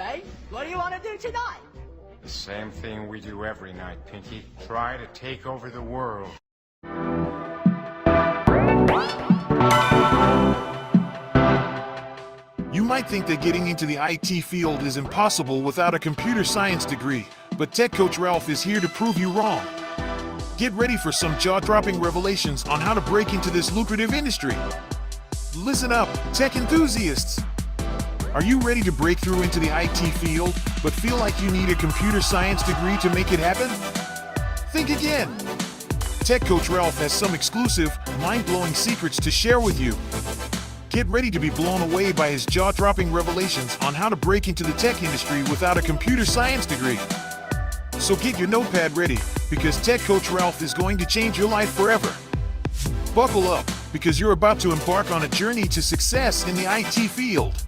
Ray. What do you want to do tonight? The same thing we do every night, Pinky. Try to take over the world. You might think that getting into the IT field is impossible without a computer science degree, but Tech Coach Ralph is here to prove you wrong. Get ready for some jaw-dropping revelations on how to break into this lucrative industry. Listen up, tech enthusiasts! Are you ready to break through into the IT field, but feel like you need a computer science degree to make it happen? Think again! Tech Coach Ralph has some exclusive, mind-blowing secrets to share with you. Get ready to be blown away by his jaw-dropping revelations on how to break into the tech industry without a computer science degree. So get your notepad ready, because Tech Coach Ralph is going to change your life forever. Buckle up, because you're about to embark on a journey to success in the IT field.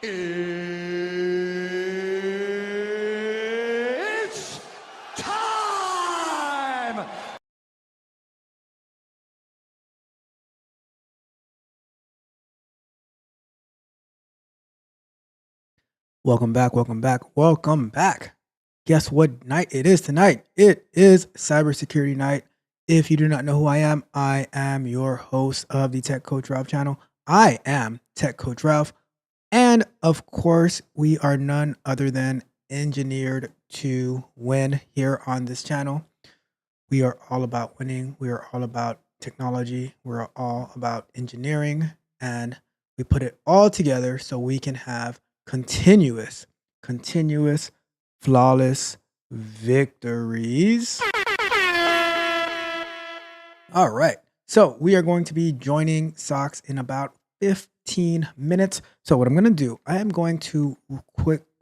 It's time! Welcome back, welcome back, welcome back. Guess what night it is tonight? It is Cybersecurity night. If you do not know who I am your host of the Tech Coach Ralph channel. I am Tech Coach Ralph. And of course, we are none other than engineered to win here on this channel. We are all about winning. We are all about technology. We're all about engineering. And we put it all together so we can have continuous, flawless victories. All right. So we are going to be joining SOCs in about 15 minutes. So what I'm going to do, I am going to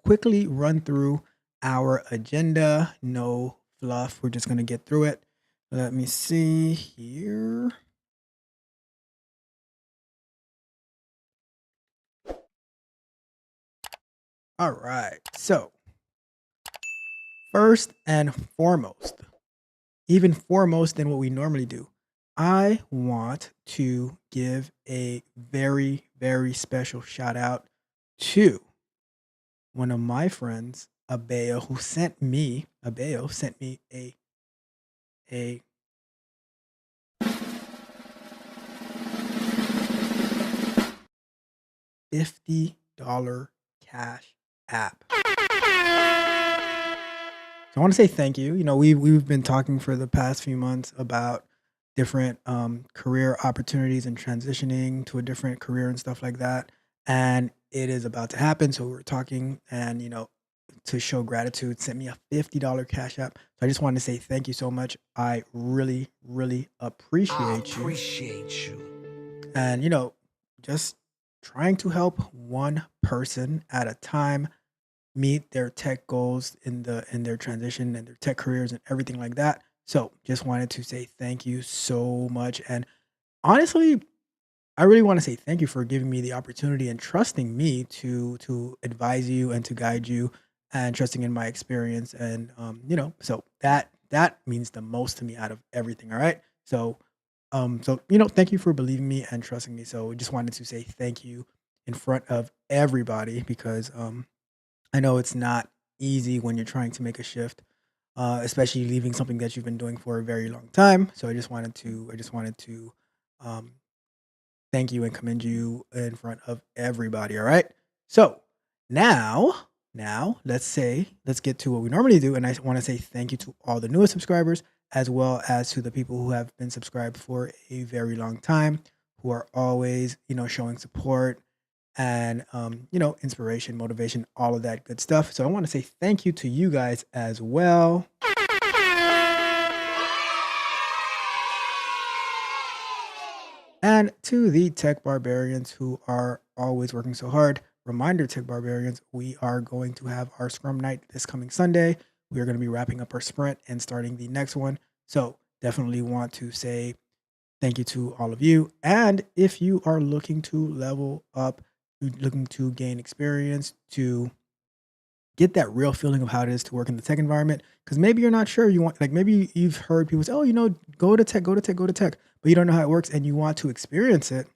quickly run through our agenda. No fluff. We're just going to get through it. Let me see here. All right. So first and foremost, even foremost than what we normally do, I want to give a very, very special shout out to one of my friends, Abeo, who sent me a $50 cash app. So I want to say thank you. You know, we've been talking for the past few months about different career opportunities and transitioning to a different career and stuff like that. And it is about to happen. So we're talking, and you know, to show gratitude, sent me a $50 cash app. So I just wanted to say thank you so much. I really, really appreciate you. And you know, just trying to help one person at a time meet their tech goals in their transition and their tech careers and everything like that. So just wanted to say thank you so much. And honestly, I really want to say thank you for giving me the opportunity and trusting me to advise you and to guide you, and trusting in my experience. And you know, so that means the most to me out of everything. All right. So you know, thank you for believing me and trusting me. So just wanted to say thank you in front of everybody, because I know it's not easy when you're trying to make a shift, especially leaving something that you've been doing for a very long time. So I just wanted to thank you and commend you in front of everybody. All right. So now let's get to what we normally do. And I want to say thank you to all the newest subscribers, as well as to the people who have been subscribed for a very long time, who are always, you know, showing support and you know, inspiration, motivation, all of that good stuff. So I want to say thank you to you guys as well. And to the tech barbarians who are always working so hard. Reminder, tech barbarians, we are going to have our scrum night this coming Sunday. We are going to be wrapping up our sprint and starting the next one. So definitely want to say thank you to all of you. And if you are looking to level up, looking to gain experience, to get that real feeling of how it is to work in the tech environment, because maybe you're not sure you want, like maybe you've heard people say, oh, go to tech, go to tech, go to tech, but you don't know how it works and you want to experience it,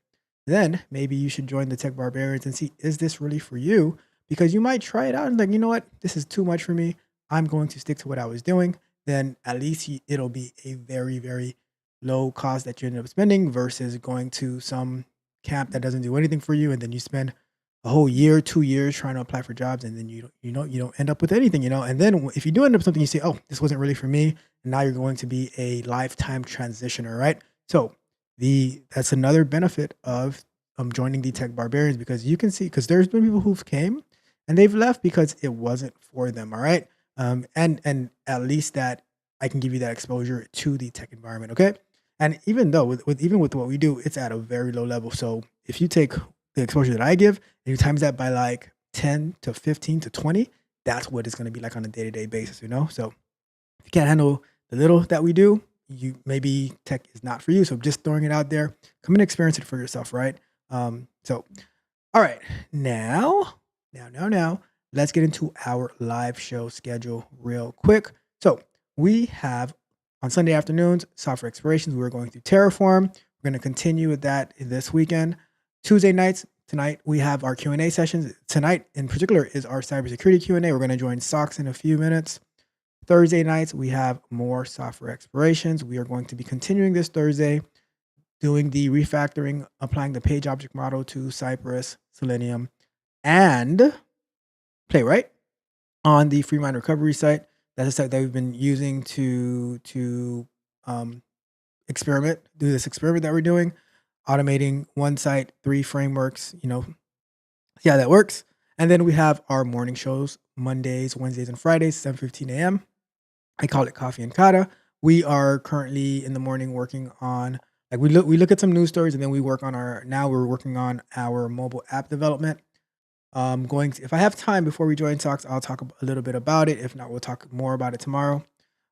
then maybe you should join the Tech Barbarians and see, is this really for you? Because you might try it out and like, you know what, this is too much for me. I'm going to stick to what I was doing. Then at least it'll be a very, very low cost that you end up spending versus going to some camp that doesn't do anything for you. And then you spend a whole year, 2 years trying to apply for jobs. And then you don't end up with anything, And then if you do end up something, you say, oh, this wasn't really for me. And now you're going to be a lifetime transitioner, right? So that's another benefit of joining the Tech Barbarians, because you can see, because there's been people who've came and they've left because it wasn't for them. All right. And at least that I can give you that exposure to the tech environment. Okay. And even though with what we do, it's at a very low level. So if you take the exposure that I give and you times that by like 10 to 15 to 20, that's what it's going to be like on a day-to-day basis, So if you can't handle the little that we do, maybe tech is not for you. So just throwing it out there, come and experience it for yourself, right? So, all right, now, let's get into our live show schedule real quick. So we have on Sunday afternoons, software explorations. We're going through Terraform. We're going to continue with that this weekend. Tuesday nights, tonight we have our Q&A sessions. Tonight in particular is our cybersecurity Q&A. We're going to join SOX in a few minutes. Thursday nights, we have more software explorations. We are going to be continuing this Thursday, doing the refactoring, applying the page object model to Cypress, Selenium, and Playwright on the Freemind recovery site. That's a site that we've been using to do this experiment that we're doing, automating one site, 3 frameworks, see how that works. And then we have our morning shows, Mondays, Wednesdays, and Fridays, 7:15 a.m. I call it Coffee and Kata. We are currently in the morning working on, we look at some news stories, and then we're working on our mobile app development. If I have time before we join talks, I'll talk a little bit about it. If not, we'll talk more about it tomorrow.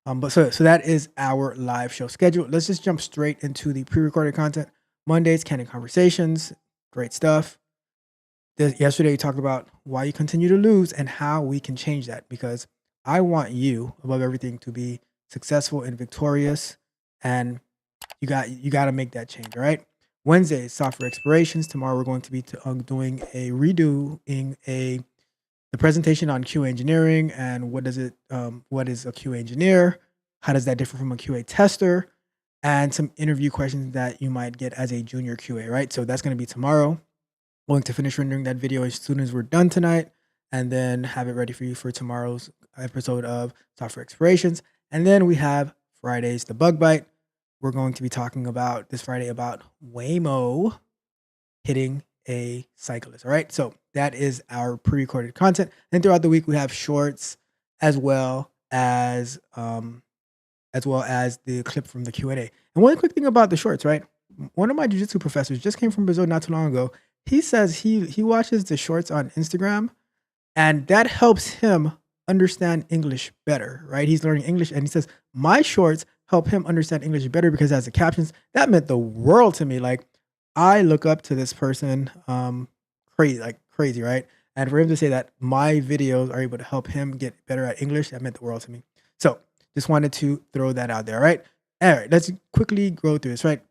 But so that is our live show schedule. Let's just jump straight into the pre-recorded content. Mondays, Candid Conversations, great stuff. Yesterday, we talked about why you continue to lose and how we can change that, because I want you, above everything, to be successful and victorious, and you got to make that change, all right? Wednesday, software explorations. Tomorrow, we're going to be doing the presentation on QA engineering and what is a QA engineer, how does that differ from a QA tester, and some interview questions that you might get as a junior QA, right? So that's going to be tomorrow. Going to finish rendering that video as soon as we're done tonight, and then have it ready for you for tomorrow's episode of Software Explorations. And then we have Fridays, the Bug Bite. We're going to be talking about this Friday about Waymo hitting a cyclist. All right. So that is our pre-recorded content. And throughout the week, we have shorts as well as the clip from the Q&A. And one quick thing about the shorts, right? One of my jiu-jitsu professors just came from Brazil not too long ago. He says he watches the shorts on Instagram, and that helps him understand English better, right? He's learning English, and he says, my shorts help him understand English better because as the captions, that meant the world to me. Like, I look up to this person crazy, right? And for him to say that my videos are able to help him get better at English, that meant the world to me. So just wanted to throw that out there, right? All right, let's quickly go through this, right?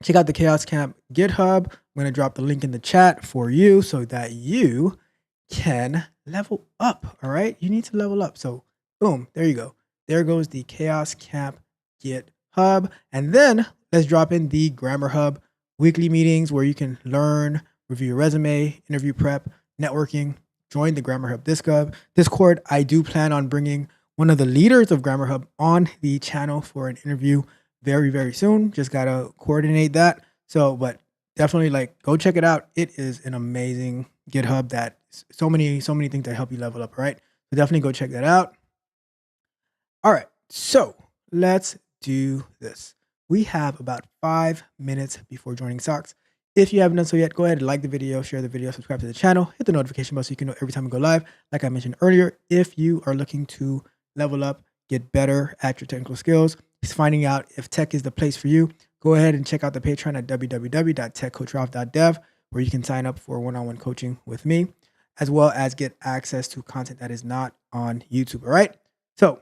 Check out the Chaos Camp GitHub. I'm going to drop the link in the chat for you so that you can level up, all right? You need to level up. So boom, there you go. There goes the Chaos Camp GitHub. And then let's drop in the Grammar Hub weekly meetings where you can learn, review your resume, interview prep, networking. Join the Grammar Hub Discord. I do plan on bringing one of the leaders of Grammar Hub on the channel for an interview very, very soon. Just got to coordinate that. So, but definitely go check it out. It is an amazing GitHub that so many things that help you level up, all right? So definitely go check that out. All right, so let's do this. We have about 5 minutes before joining SOX. If you haven't done so yet, go ahead and like the video, share the video, subscribe to the channel, hit the notification bell so you can know every time we go live. Like I mentioned earlier, if you are looking to level up, get better at your technical skills, finding out if tech is the place for you, go ahead and check out the Patreon at www.techcoachralph.dev, where you can sign up for one-on-one coaching with me, as well as get access to content that is not on YouTube. All right. So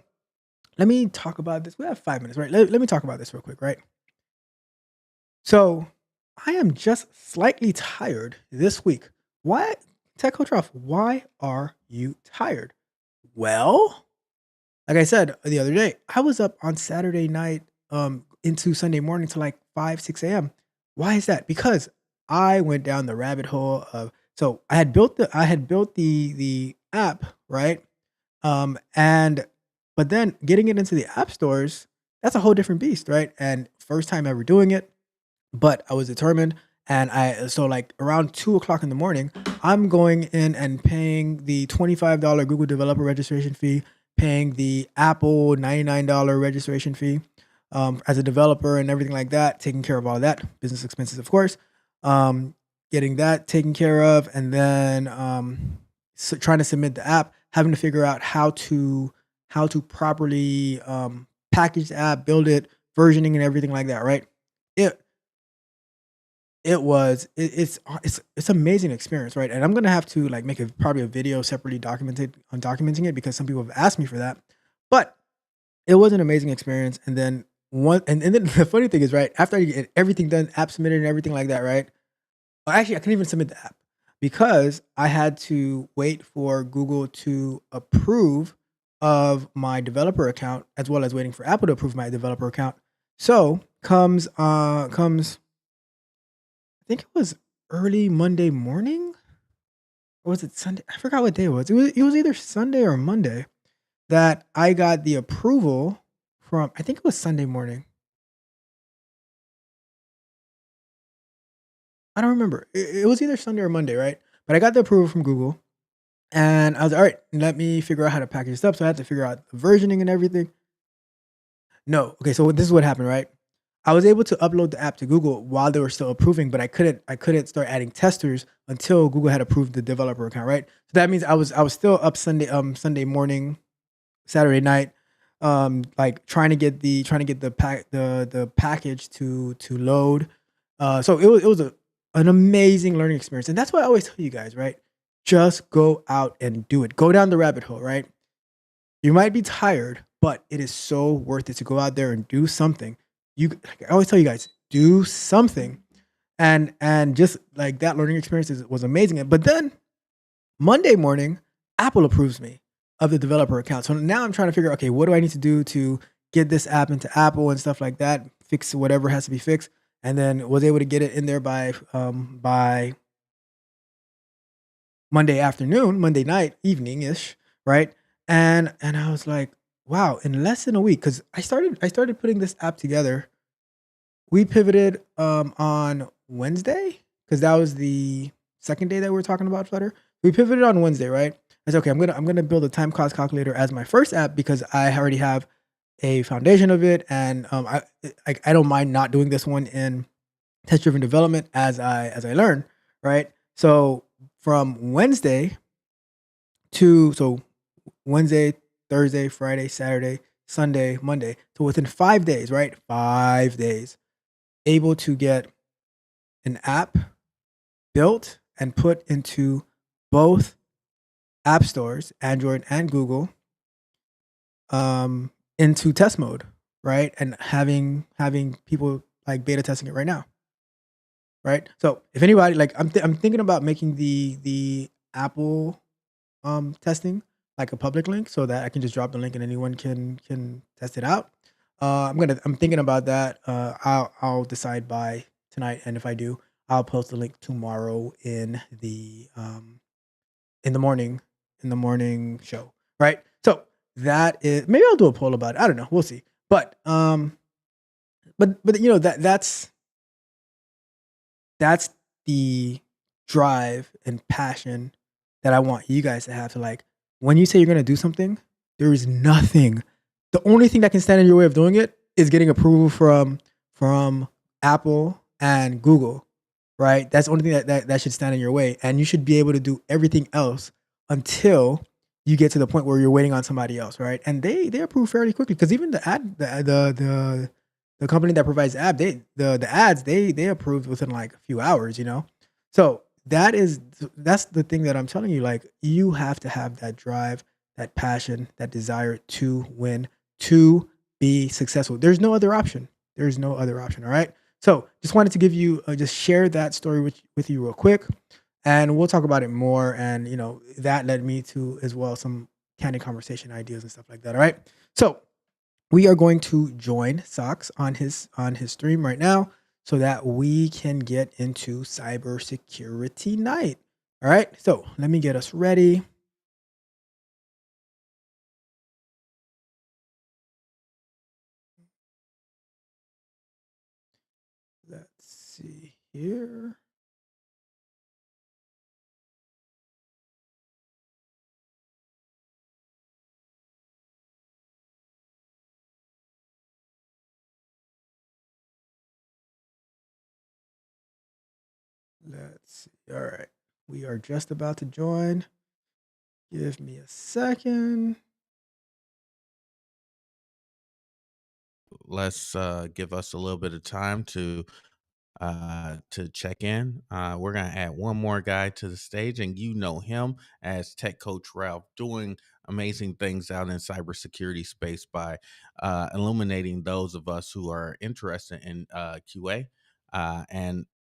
let me talk about this. We have 5 minutes, right? Let me talk about this real quick, right? So I am just slightly tired this week. Why, Tech Coach Ralph, why are you tired? Well, like I said the other day, I was up on Saturday night into Sunday morning to like 5, 6 a.m. Why is that? Because I went down the rabbit hole of, so I had built the app, right? And but then getting it into the app stores, that's a whole different beast, right? And first time ever doing it, but I was determined. And so like around 2 o'clock in the morning, I'm going in and paying the $25 Google developer registration fee, paying the Apple $99 registration fee as a developer and everything like that, taking care of all that, business expenses, of course, getting that taken care of. And then trying to submit the app, having to figure out how to properly package the app, build it, versioning and everything like that, right? It's amazing experience, right? And I'm gonna have to like make probably a video separately documenting it because some people have asked me for that. But it was an amazing experience. And then and then the funny thing is, right, after I get everything done, app submitted and everything like that, right? Well, actually, I couldn't even submit the app because I had to wait for Google to approve of my developer account, as well as waiting for Apple to approve my developer account. So comes I think it was early Monday morning, or was it Sunday? I forgot what day it was. It was either Sunday or Monday that I got the approval from. I think it was Sunday morning. I don't remember. It was either Sunday or Monday, right? But I got the approval from Google, and I was all right. Let me figure out how to package this up. So I had to figure out the versioning and everything. No, okay. So this is what happened, right? I was able to upload the app to Google while they were still approving, but I couldn't start adding testers until Google had approved the developer account, right? So that means I was still up Sunday morning, Saturday night, like trying to get the package to load. So it was an amazing learning experience, and that's why I always tell you guys, right? Just go out and do it. Go down the rabbit hole, right? You might be tired, but it is so worth it to go out there and do something. I always tell you guys, do something, and just like that learning experience was amazing. But then Monday morning, Apple approves me of the developer account. So now I'm trying to figure out, okay, what do I need to do to get this app into Apple and stuff like that, fix whatever has to be fixed, and then was able to get it in there by Monday afternoon, Monday night, evening-ish, right? And I was like, wow, in less than a week, because I started putting this app together. We pivoted on Wednesday, because that was the second day that we were talking about Flutter. We pivoted on Wednesday, right? I said, okay, I'm gonna build a time cost calculator as my first app because I already have a foundation of it, and I don't mind not doing this one in test-driven development as I learn, right? So from Wednesday Wednesday, Thursday, Friday, Saturday, Sunday, Monday. So within 5 days, right? 5 days, able to get an app built and put into both app stores, Android and Google, into test mode, right? And having people like beta testing it right now, right? So if anybody like, I'm thinking about making the Apple testing like a public link so that I can just drop the link and anyone can test it out. I'm thinking about that. I'll decide by tonight, and if I do, I'll post the link tomorrow in the morning show, right? So that is, maybe I'll do a poll about it. I don't know. We'll see. But you know, that's the drive and passion that I want you guys to have. To like, when you say you're gonna do something, there is nothing. The only thing that can stand in your way of doing it is getting approval from Apple and Google, right? That's the only thing that should stand in your way, and you should be able to do everything else until you get to the point where you're waiting on somebody else, right? And they approve fairly quickly because even the company that provides the ads they approved within like a few hours, you know. So that's the thing that I'm telling you. Like you have to have that drive, that passion, that desire to win, to be successful. There's no other option. There's no other option. All right. So just wanted to give you just share that story with you real quick, and we'll talk about it more. And that led me to as well some candid conversation ideas and stuff like that. All right. So we are going to join Socks on his stream right now so that we can get into cybersecurity night. All right. So let me get us ready. Let's see here. Let's see. All right. We are just about to join. Give me a second. Let's give us a little bit of time to check in. We're gonna add one more guy to the stage, and you know him as Tech Coach Ralph, doing amazing things out in cybersecurity space by illuminating those of us who are interested in QA,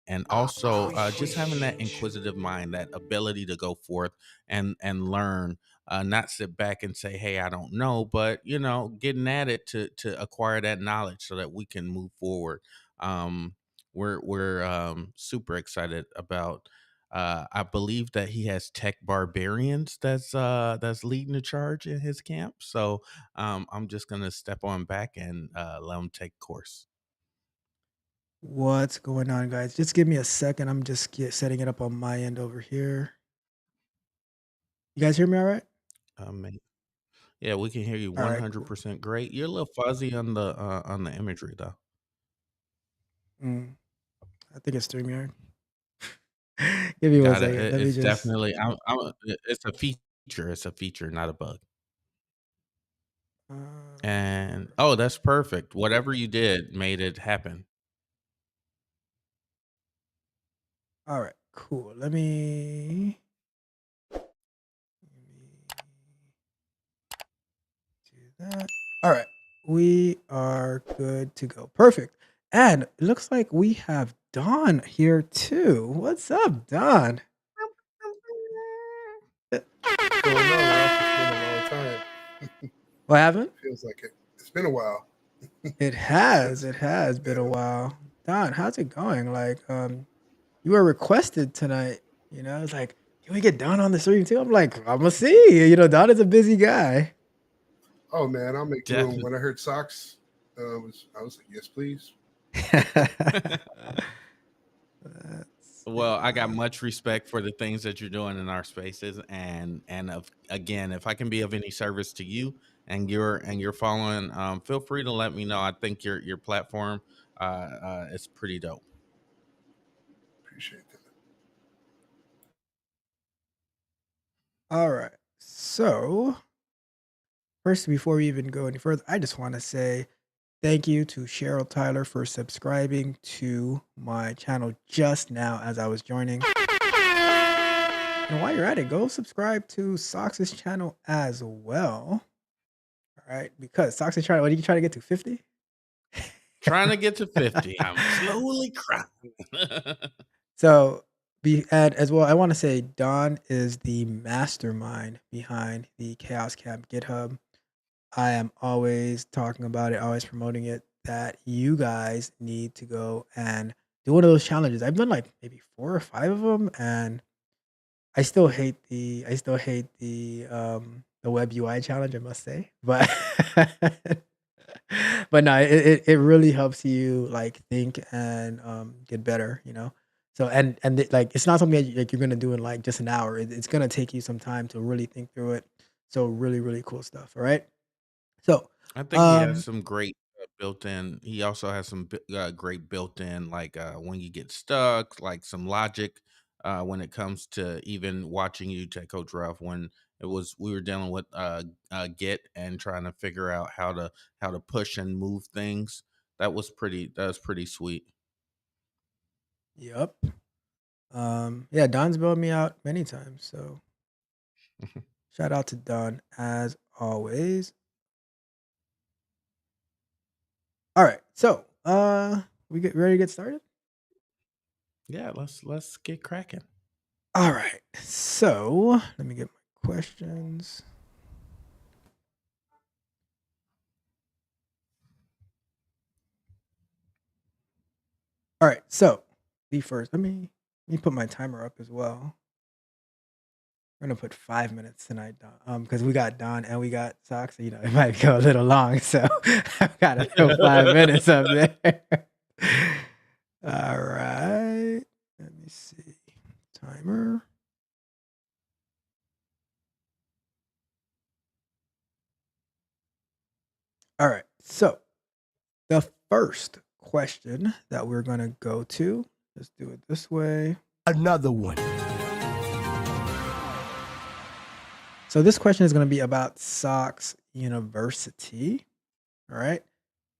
and also just having that inquisitive mind, that ability to go forth and learn. Not sit back and say, "Hey, I don't know," but getting at it to acquire that knowledge so that we can move forward. Um, we're super excited about. I believe that he has tech barbarians that's leading the charge in his camp. So I'm just gonna step on back and let him take course. What's going on, guys? Just give me a second. I'm just setting it up on my end over here. You guys hear me all right? Man, yeah, we can hear you All right, cool. 100% great. You're a little fuzzy on the imagery though. Mm, I think it's StreamYard. Give me one Got it. second. Let me It's just. definitely it's a feature. It's a feature, not a bug. And oh, that's perfect. Whatever you did made it happen. All right, cool. Let me do that. All right, we are good to go. Perfect. And it looks like we have Don here too. What's up, Don? Uh, What's going on, Ralph? It's been a long time. What happened? Feels like it. It's been a while. It has. It's, It has been a yeah. while. Don, how's it going? Like, you were requested tonight. It's like, can we get Don on the stream too? I'm like, I'm gonna see. Don is a busy guy. Oh man, I'll make room. Definitely. When I heard socks, I was like, yes, please. Let's Well, I got see. much respect for the things that you're doing in our spaces, again, if I can be of any service to you and you're following, feel free to let me know. I think your platform is pretty dope. Appreciate that. All right. So, first, before we even go any further, I just want to say thank you to Cheryl Tyler for subscribing to my channel just now as I was joining. And while you're at it, go subscribe to Sox's channel as well. All right, because Sox is trying. What are you trying to get to 50? Trying to get to 50. I'm slowly crying. So and as well, I want to say Don is the mastermind behind the Chaos Camp GitHub. I am always talking about it, always promoting it. That you guys need to go and do one of those challenges. I've done like maybe 4 or 5 of them, and I still hate the web UI challenge, I must say. But but no, it really helps you like think and get better. So like it's not something that like you're gonna do in like just an hour. It's gonna take you some time to really think through it. So really, really cool stuff. All right. So I think he has um some great built-in. He also has some great built-in, like when you get stuck, like some logic when it comes to even watching you, Tech Coach Ralph, when It was we were dealing with Git and trying to figure out how to push and move things. That was pretty sweet. Yep. Yeah, Don's bailed me out many times. So shout out to Don as always. All right. So we get ready to get started? Yeah, let's get cracking. All right. So let me get my questions. All right. So the first, let me put my timer up as well. We're gonna put 5 minutes tonight, Don, because we got Don and we got Socks. So, it might go a little long, so I've got to throw 5 minutes up there. All right. Let me see. Timer. All right. So the first question that we're gonna go to, let's do it this way. Another one. So this question is going to be about Sox University. All right.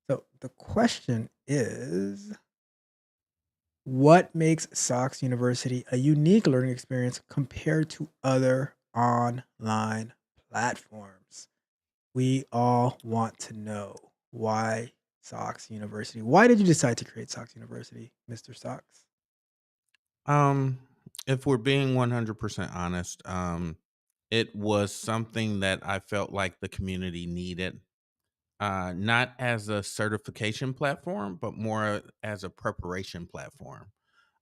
So the question is, what makes Sox University a unique learning experience compared to other online platforms? We all want to know why Sox University. Why did you decide to create Sox University, Mr. Sox? Um, if we're being 100% honest, it was something that I felt like the community needed, not as a certification platform, but more as a preparation platform.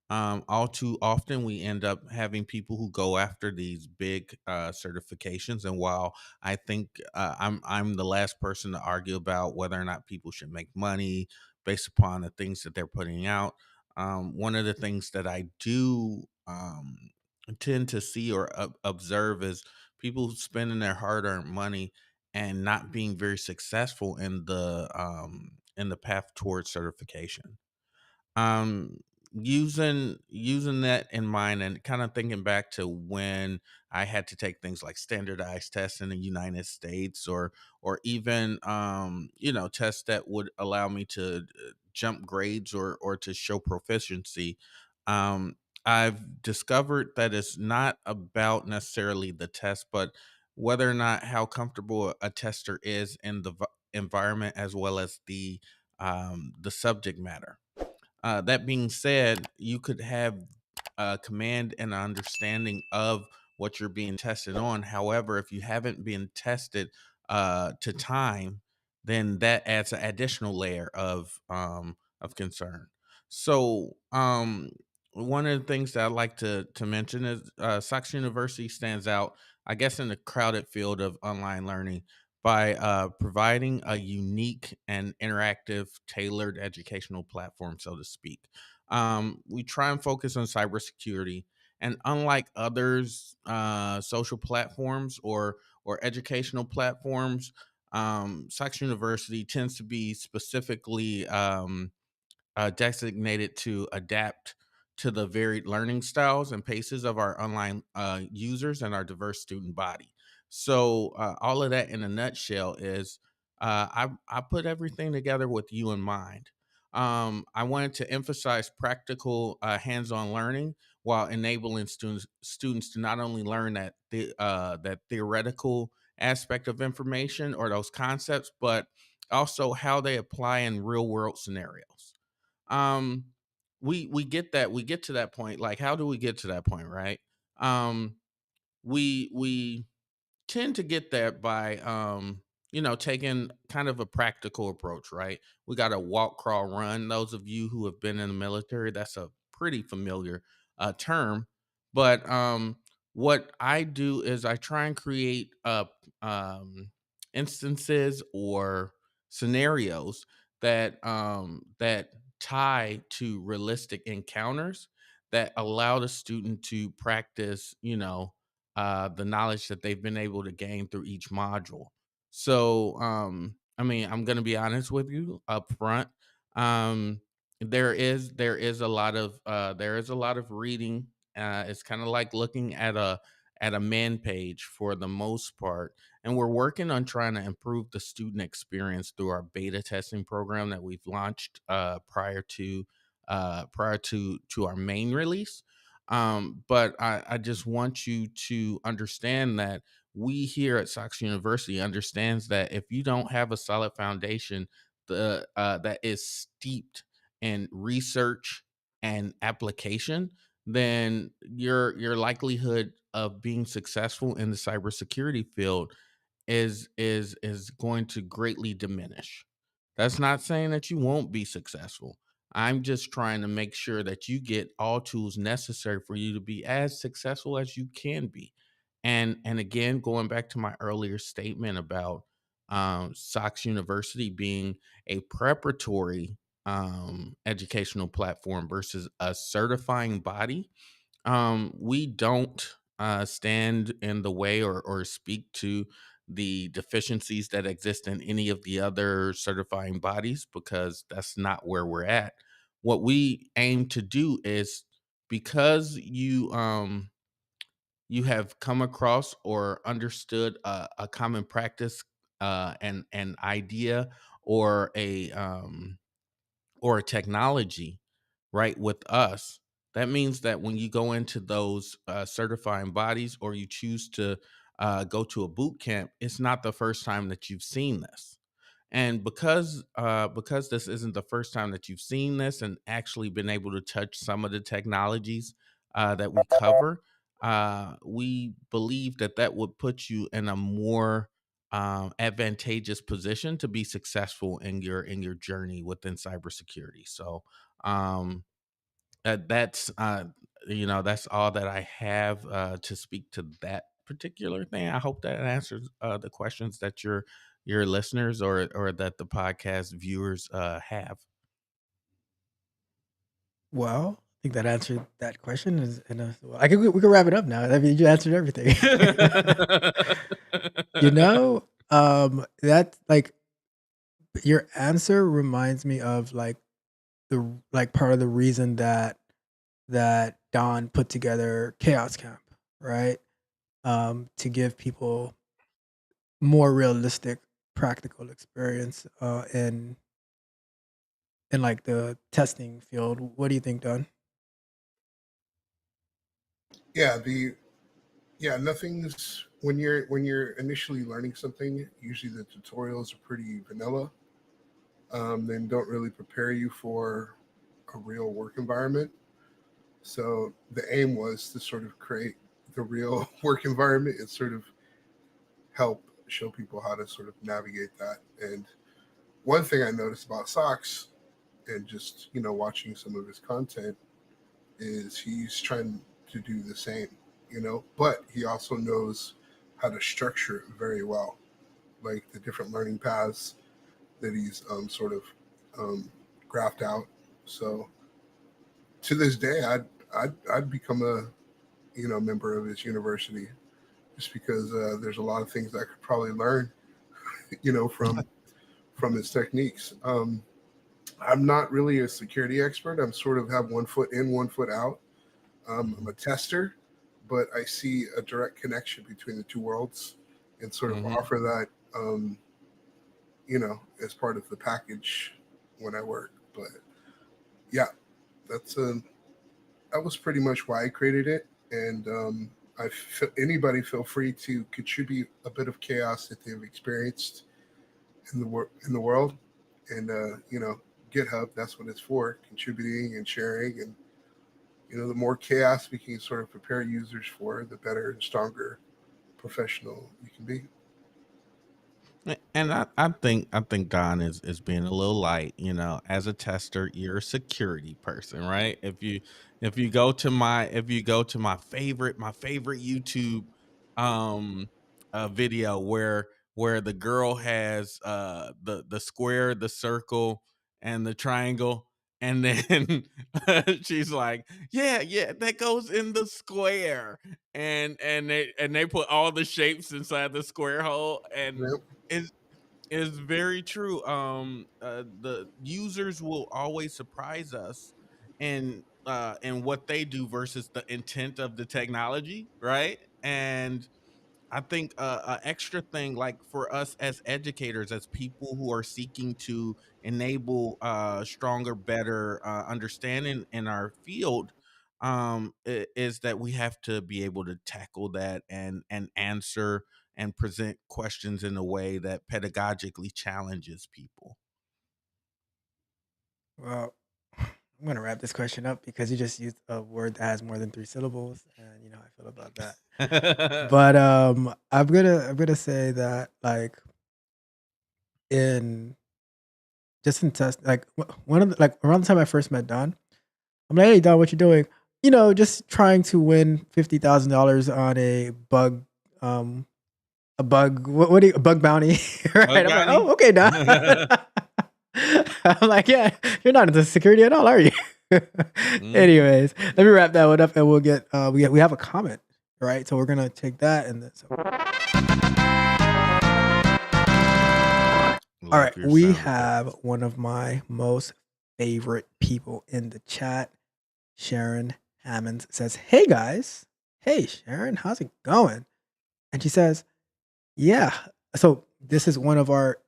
All too often, we end up having people who go after these big certifications. And while I think I'm the last person to argue about whether or not people should make money based upon the things that they're putting out, one of the things that I do tend to see or observe is people spending their hard-earned money and not being very successful in the path towards certification. um using that in mind and kind of thinking back to when I had to take things like standardized tests in the United States, or even tests that would allow me to jump grades or to show proficiency. um I've discovered that it's not about necessarily the test, but whether or not how comfortable a tester is in the environment, as well as the subject matter. That being said, you could have a command and an understanding of what you're being tested on. However, if you haven't been tested to time, then that adds an additional layer of concern. So, one of the things that I like to mention is Sox University stands out, I guess, in the crowded field of online learning by providing a unique and interactive, tailored educational platform, so to speak. We try and focus on cybersecurity, and unlike others, social platforms or educational platforms, Sox University tends to be specifically designated to adapt to the varied learning styles and paces of our online users and our diverse student body. So, all of that in a nutshell is I put everything together with you in mind. I wanted to emphasize practical, hands-on learning while enabling students to not only learn that theoretical aspect of information or those concepts, but also how they apply in real world scenarios. um we get that, we get to that point. Like, how do we get to that point, right? um we tend to get there by taking kind of a practical approach, right? We got to walk, crawl, run. Those of you who have been in the military, that's a pretty familiar term. But what I do is I try and create instances or scenarios that tie to realistic encounters that allow the student to practice, the knowledge that they've been able to gain through each module. So, I mean, I'm going to be honest with you up front. Um, there is a lot of reading. It's kind of like looking at at a man page for the most part, and we're working on trying to improve the student experience through our beta testing program that we've launched prior to our main release. But I just want you to understand that we here at Sox University understands that if you don't have a solid foundation that is steeped in research and application, then your likelihood of being successful in the cybersecurity field is going to greatly diminish. That's not saying that you won't be successful. I'm just trying to make sure that you get all tools necessary for you to be as successful as you can be. And again, going back to my earlier statement about Sox University being a preparatory educational platform versus a certifying body, we don't stand in the way or speak to the deficiencies that exist in any of the other certifying bodies because that's not where we're at. What we aim to do is, because you have come across or understood a common practice, and an idea, or a technology, right, with us, that means that when you go into those certifying bodies, or you choose to go to a boot camp, it's not the first time that you've seen this. And because this isn't the first time that you've seen this and actually been able to touch some of the technologies that we cover, we believe that that would put you in a more advantageous position to be successful in your journey within cybersecurity. So um, that's all that I have to speak to that particular thing. I hope that answers the questions that your listeners or that the podcast viewers have. Well, I think that answered that question. Is in a, well, I can we can wrap it up now. I mean, you answered everything. You know, that like your answer reminds me of like like part of the reason that Don put together Chaos Camp, right? To give people more realistic, practical experience in like the testing field. What do you think, Don? Yeah, nothing's when you're initially learning something. Usually, the tutorials are pretty vanilla. And don't really prepare you for a real work environment. So the aim was to sort of create the real work environment and sort of help show people how to sort of navigate that. And one thing I noticed about Socks and just, watching some of his content is he's trying to do the same, but he also knows how to structure it very well, like the different learning paths that he's sort of graphed out. So to this day, I'd become a member of his university just because there's a lot of things I could probably learn, from his techniques. I'm not really a security expert. I'm sort of have one foot in, one foot out. I'm a tester, but I see a direct connection between the two worlds and sort of Mhm. offer that, as part of the package when I work. But yeah, that's that was pretty much why I created it. And anybody feel free to contribute a bit of chaos that they've experienced in the world, and GitHub. That's what it's for: contributing and sharing. And the more chaos we can sort of prepare users for, the better and stronger professional you can be. And I think Don is being a little light. As a tester, you're a security person, right? If you go to my favorite YouTube video where the girl has the square, the circle, and the triangle, and then she's like, yeah, that goes in the square, and they put all the shapes inside the square hole, and Yep. it's is very true. The users will always surprise us in what they do versus the intent of the technology, right? And I think an extra thing, like for us as educators, as people who are seeking to enable stronger, better understanding in our field, is that we have to be able to tackle that and answer and present questions in a way that pedagogically challenges people. Well, I'm gonna wrap this question up because you just used a word that has more than 3 syllables, and you know how I feel about that. But I'm gonna say that like in just in test like one of the, like around the time I first met Don, I'm like, hey Don, what you doing? You know, just trying to win $50,000 on um what do you, a bug bounty, right? Bug I'm like, bounty? oh, okay, Don. I'm like, yeah, you're not into security at all, are you? Mhm. Anyways, let me wrap that one up, and we'll get we have a comment, right? So we're gonna take that, and then so all right, Love your we sound have effects. one of my most favorite people in the chat. Sharon Hammonds says, "Hey guys, hey Sharon, how's it going?" And she says, "Yeah." So this is one of our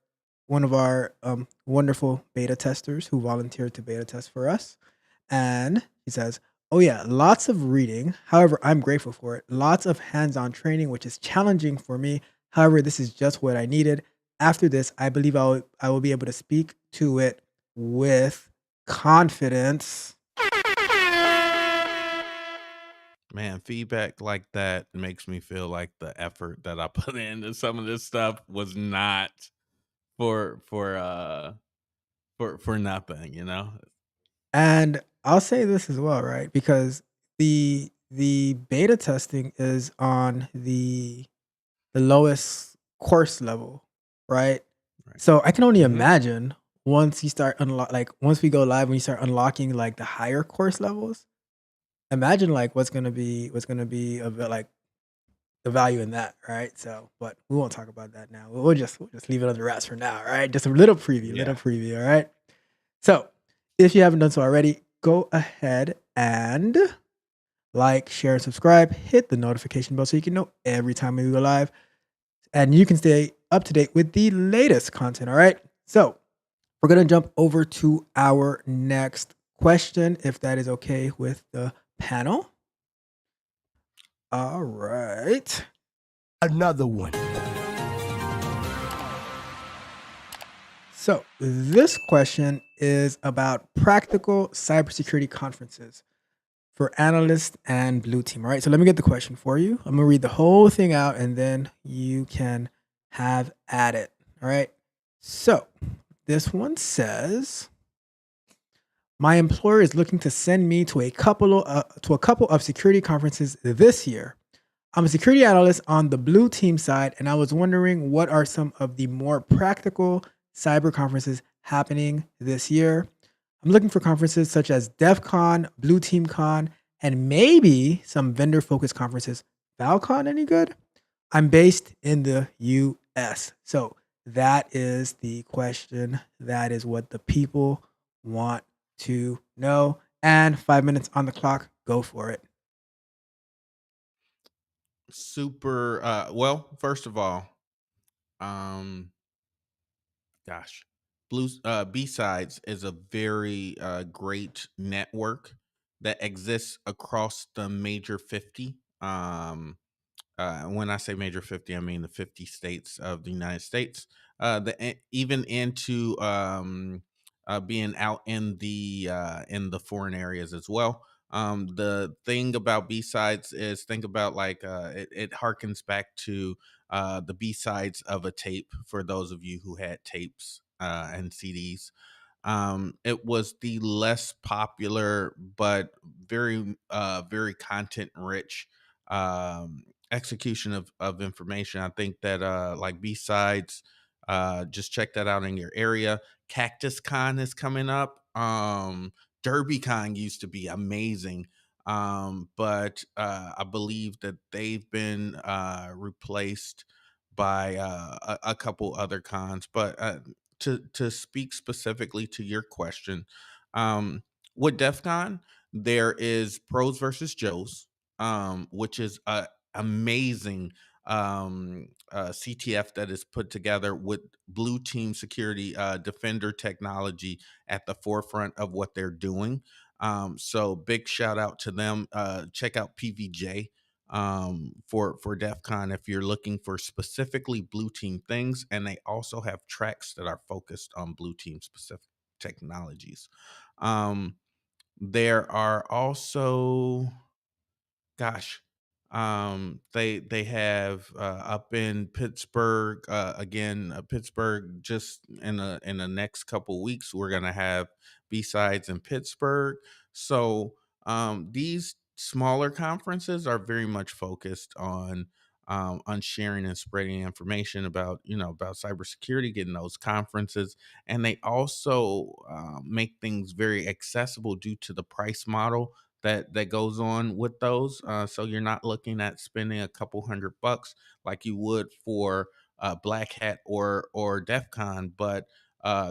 wonderful beta testers who volunteered to beta test for us, and he says, "Oh yeah, lots of reading. However, I'm grateful for it. Lots of hands-on training, which is challenging for me. However, this is just what I needed. After this, I believe I will be able to speak to it with confidence." Man, feedback like that makes me feel like the effort that I put into some of this stuff was not for nothing, you know? And I'll say this as well, right? Because the beta testing is on the lowest course level, right? Right. So I can only Mhm. imagine once you start once we go live, when you start unlocking like the higher course levels, imagine like what's gonna be of like the value in that, right? So, but we won't talk about that now. We'll just leave it under wraps for now, all right? Just a little Yeah. preview, all right? So, if you haven't done so already, go ahead and like, share, and subscribe. Hit the notification bell so you can know every time we go live, and you can stay up to date with the latest content. All right. So we're gonna jump over to our next question, if that is okay with the panel. All right. Another one. So this question is about practical cybersecurity conferences for analysts and blue team. All right. So let me get the question for you. I'm gonna read the whole thing out, and then you can have at it. All right. So this one says, my employer is looking to send me to a couple of security conferences this year. I'm a security analyst on the blue team side, and I was wondering what are some of the more practical cyber conferences happening this year. I'm looking for conferences such as DEF CON, Blue Team Con, and maybe some vendor focused conferences. Valcon, any good? I'm based in the US. So that is the question. That is what the people want to know. And 5 minutes on the clock. Go for it. Super well, first of all, um gosh, Blues B-Sides is a very great network that exists across the major 50. When I say major 50, I mean the 50 states of the United States. Even into being out in the foreign areas as well. The thing about B sides is think about like it harkens back to the B sides of a tape for those of you who had tapes and CDs. It was the less popular but very content rich execution of information. I think that like B-Sides, just check that out in your area. Cactus Con is coming up. Derby Con used to be amazing. But I believe that they've been replaced by a couple other cons. But to speak specifically to your question, with DEF CON, there is Pros versus Joes, which is amazing CTF that is put together with blue team security defender technology at the forefront of what they're doing. So big shout out to them. Check out PVJ for DEF CON if you're looking for specifically blue team things, and they also have tracks that are focused on blue team specific technologies. There are also, gosh, they have up in Pittsburgh, again, Pittsburgh, just in the next couple weeks we're gonna have B-sides in Pittsburgh. So these smaller conferences are very much focused on sharing and spreading information about, about cybersecurity, getting those conferences, and they also make things very accessible due to the price model that goes on with those. So you're not looking at spending a couple $100 like you would for Black Hat or DEF CON, but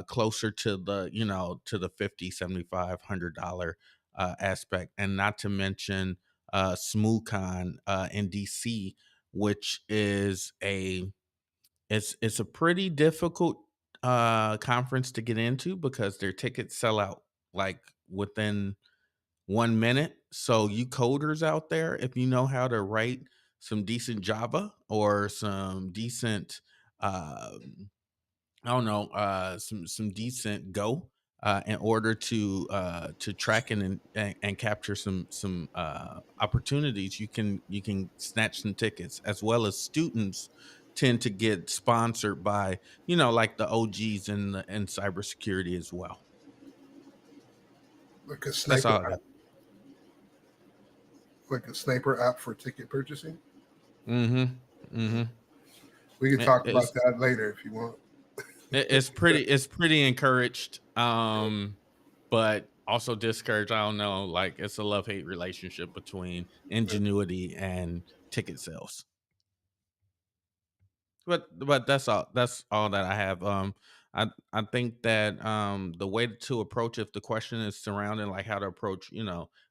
closer to the, to the 50, 75, $100 aspect. And not to mention SmoothCon in DC, which is it's a pretty difficult conference to get into because their tickets sell out like within 1 minute. So you coders out there, if you know how to write some decent Java or some decent, I don't know, some decent Go, in order to track and capture some opportunities, you can snatch some tickets, as well as students tend to get sponsored by, like the OGs in cybersecurity as well. Like a That's sniper all I got. app, like a sniper app for ticket purchasing. Mm-hmm. Mm-hmm. We can It, talk about it's that later if you want. it's pretty encouraged, but also discouraged. I don't know, like it's a love-hate relationship between ingenuity and ticket sales. But that's all that I have. I think that the way to approach, if the question is surrounding like how to approach,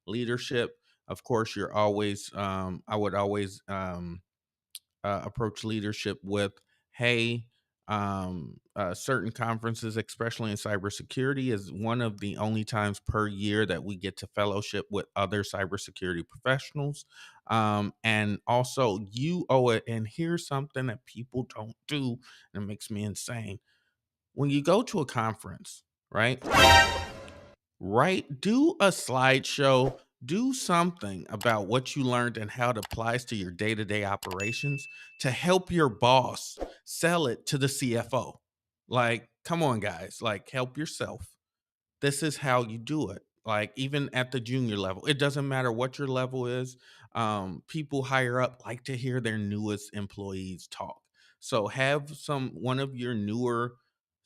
leadership, of course you're always I would always approach leadership with, hey, certain conferences, especially in cybersecurity, is one of the only times per year that we get to fellowship with other cybersecurity professionals. And also, you owe it. And here's something that people don't do, and it makes me insane. When you go to a conference, right? Right? Do a slideshow, do something about what you learned and how it applies to your day to day operations to help your boss sell it to the CFO. Like, come on, guys, like, help yourself. This is how you do it. Like, even at the junior level, it doesn't matter what your level is. People higher up like to hear their newest employees talk. So have one of your newer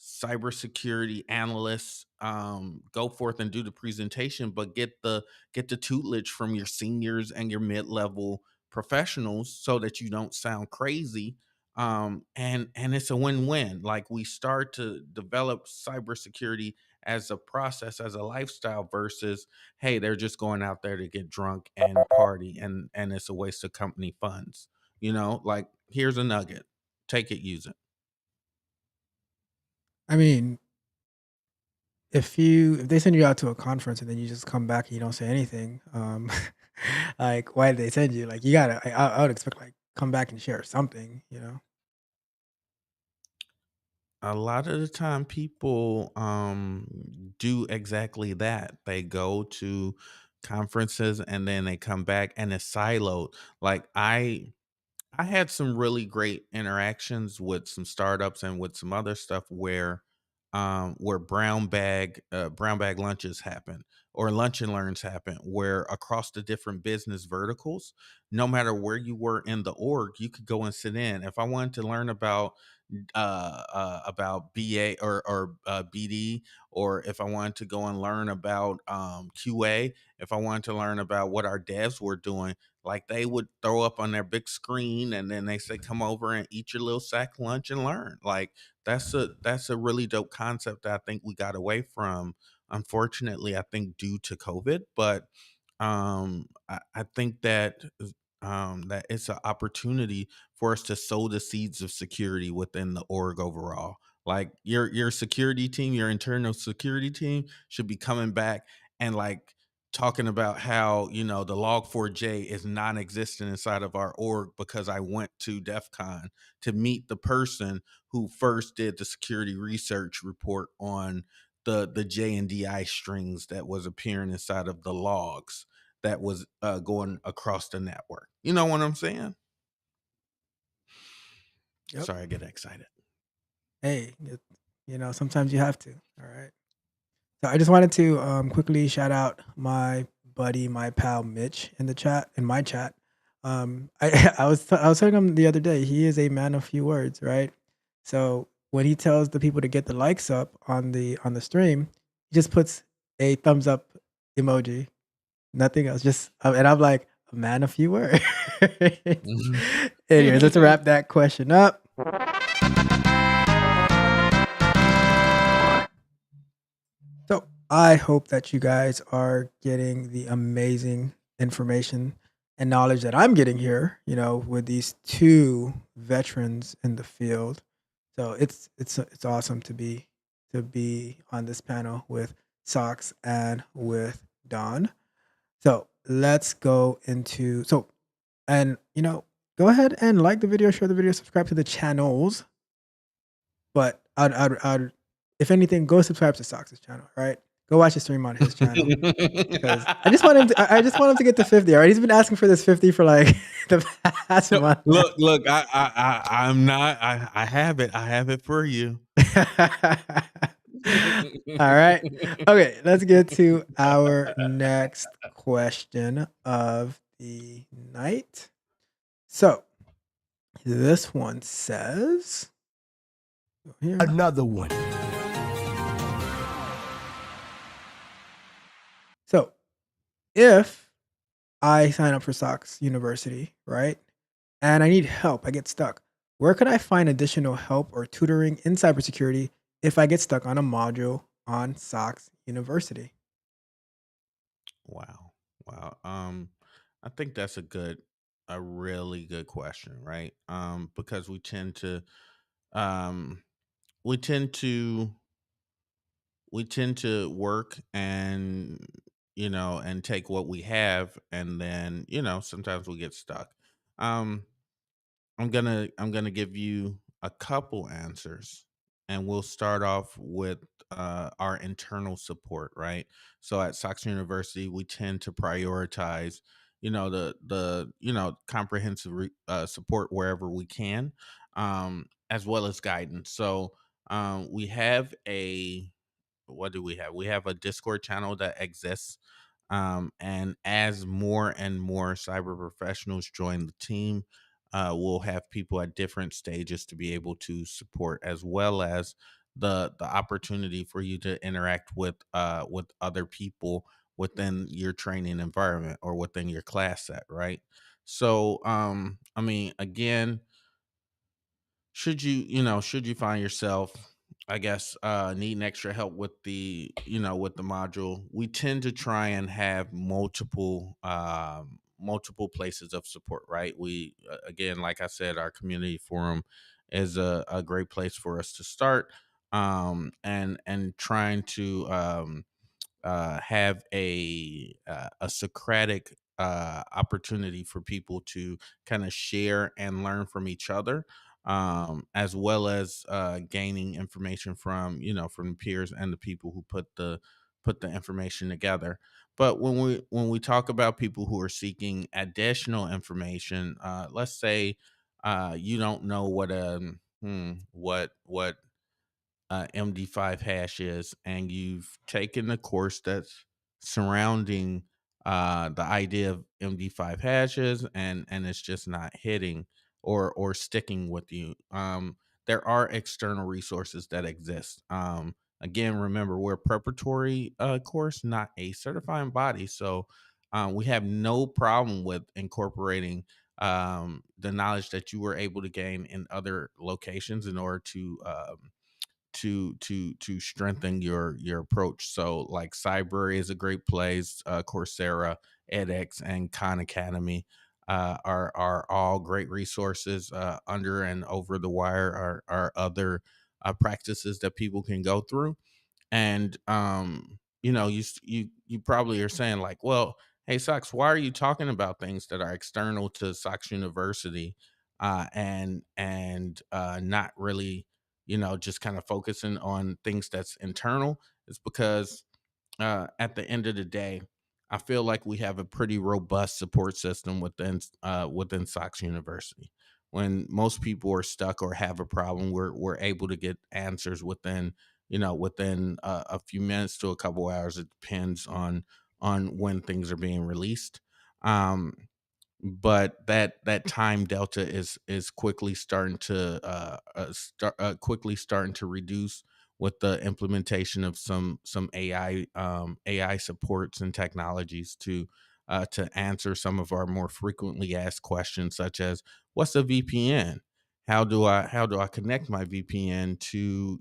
cybersecurity analysts go forth and do the presentation, but get the tutelage from your seniors and your mid-level professionals so that you don't sound crazy. And it's a win-win. Like, we start to develop cybersecurity as a process, as a lifestyle, versus, hey, they're just going out there to get drunk and party, and it's a waste of company funds. Like, here's a nugget. Take it, use it. I mean, if they send you out to a conference and then you just come back and you don't say anything, like, why did they send you? Like, you gotta, I would expect, like, come back and share something, you know? A lot of the time people do exactly that. They go to conferences and then they come back and it's siloed. Like, I had some really great interactions with some startups and with some other stuff where brown bag lunches happen, or lunch and learns happen, where across the different business verticals, no matter where you were in the org, you could go and sit in. If I wanted to learn about BA or BD, or if I wanted to go and learn about QA, if I wanted to learn about what our devs were doing, like, they would throw up on their big screen and then they say, come over and eat your little sack lunch and learn. Like, that's a really dope concept that I think we got away from, unfortunately, I think due to COVID. But I think that that it's an opportunity for us to sow the seeds of security within the org overall. Like your security team, your internal security team should be coming back and like talking about how, the log4j is non-existent inside of our org because I went to DEF CON to meet the person who first did the security research report on the J and DI strings that was appearing inside of the logs that was going across the network. You know what I'm saying? Yep. Sorry, I get excited. Hey, sometimes you have to. All right. So I just wanted to quickly shout out my buddy, my pal Mitch in the chat, in my chat. I was telling him the other day, he is a man of few words, right? So when he tells the people to get the likes up on the stream, he just puts a thumbs up emoji, nothing else. Just and I'm like, a man of few words. Anyways, let's wrap that question up. So I hope that you guys are getting the amazing information and knowledge that I'm getting here, with these two veterans in the field. So it's awesome to be on this panel with Socks and with Don. So let's go into and go ahead and like the video, share the video, subscribe to the channels. But I'd if anything, go subscribe to Sox's channel, right? Go watch the stream on his channel because I just want him to. I just want him to get to 50. All right, he's been asking for this 50 for like the past month. Look, I'm not. I have it. I have it for you. All right. Okay, let's get to our next question of the night. So this one says, here. Another one. So if I sign up for Sox University, right? And I need help, I get stuck. Where could I find additional help or tutoring in cybersecurity if I get stuck on a module on Sox University? Wow. Wow. I think that's a really good question, right? Because um, we tend to work and and take what we have, and then sometimes we get stuck. um I'm gonna give you a couple answers, and we'll start off with our internal support, right? So at Sox University, we tend to prioritize, the comprehensive support wherever we can, as well as guidance. So we have a what do we have? We have a Discord channel that exists. And as more and more cyber professionals join the team, we'll have people at different stages to be able to support, as well as the opportunity for you to interact with other people within your training environment or within your class set, right? So I mean, again, should you find yourself, I guess, needing extra help with the module, we tend to try and have multiple places of support, right? We again, like I said, our community forum is a great place for us to start, and trying to have a Socratic opportunity for people to kind of share and learn from each other, as well as gaining information from from peers and the people who put the information together. But when we talk about people who are seeking additional information, let's say you don't know what MD5 hash is, and you've taken a course that's surrounding the idea of MD5 hashes, and it's just not hitting or sticking with you. There are external resources that exist. Again, remember, we're a preparatory course, not a certifying body, so we have no problem with incorporating the knowledge that you were able to gain in other locations in order to strengthen your approach. So like Cyber is a great place, Coursera, edX, and Khan Academy. are all great resources. Under and over the wire are other practices that people can go through. And you probably are saying like, well, hey Sox, why are you talking about things that are external to Sox University, and not really, just kind of focusing on things that's internal? It's because at the end of the day, I feel like we have a pretty robust support system within Sox University. When most people are stuck or have a problem, we're able to get answers within a few minutes to a couple hours. It depends on when things are being released. Um, but that time delta is quickly starting to quickly starting to reduce with the implementation of some AI supports and technologies to answer some of our more frequently asked questions, such as what's a VPN? How do I connect my VPN to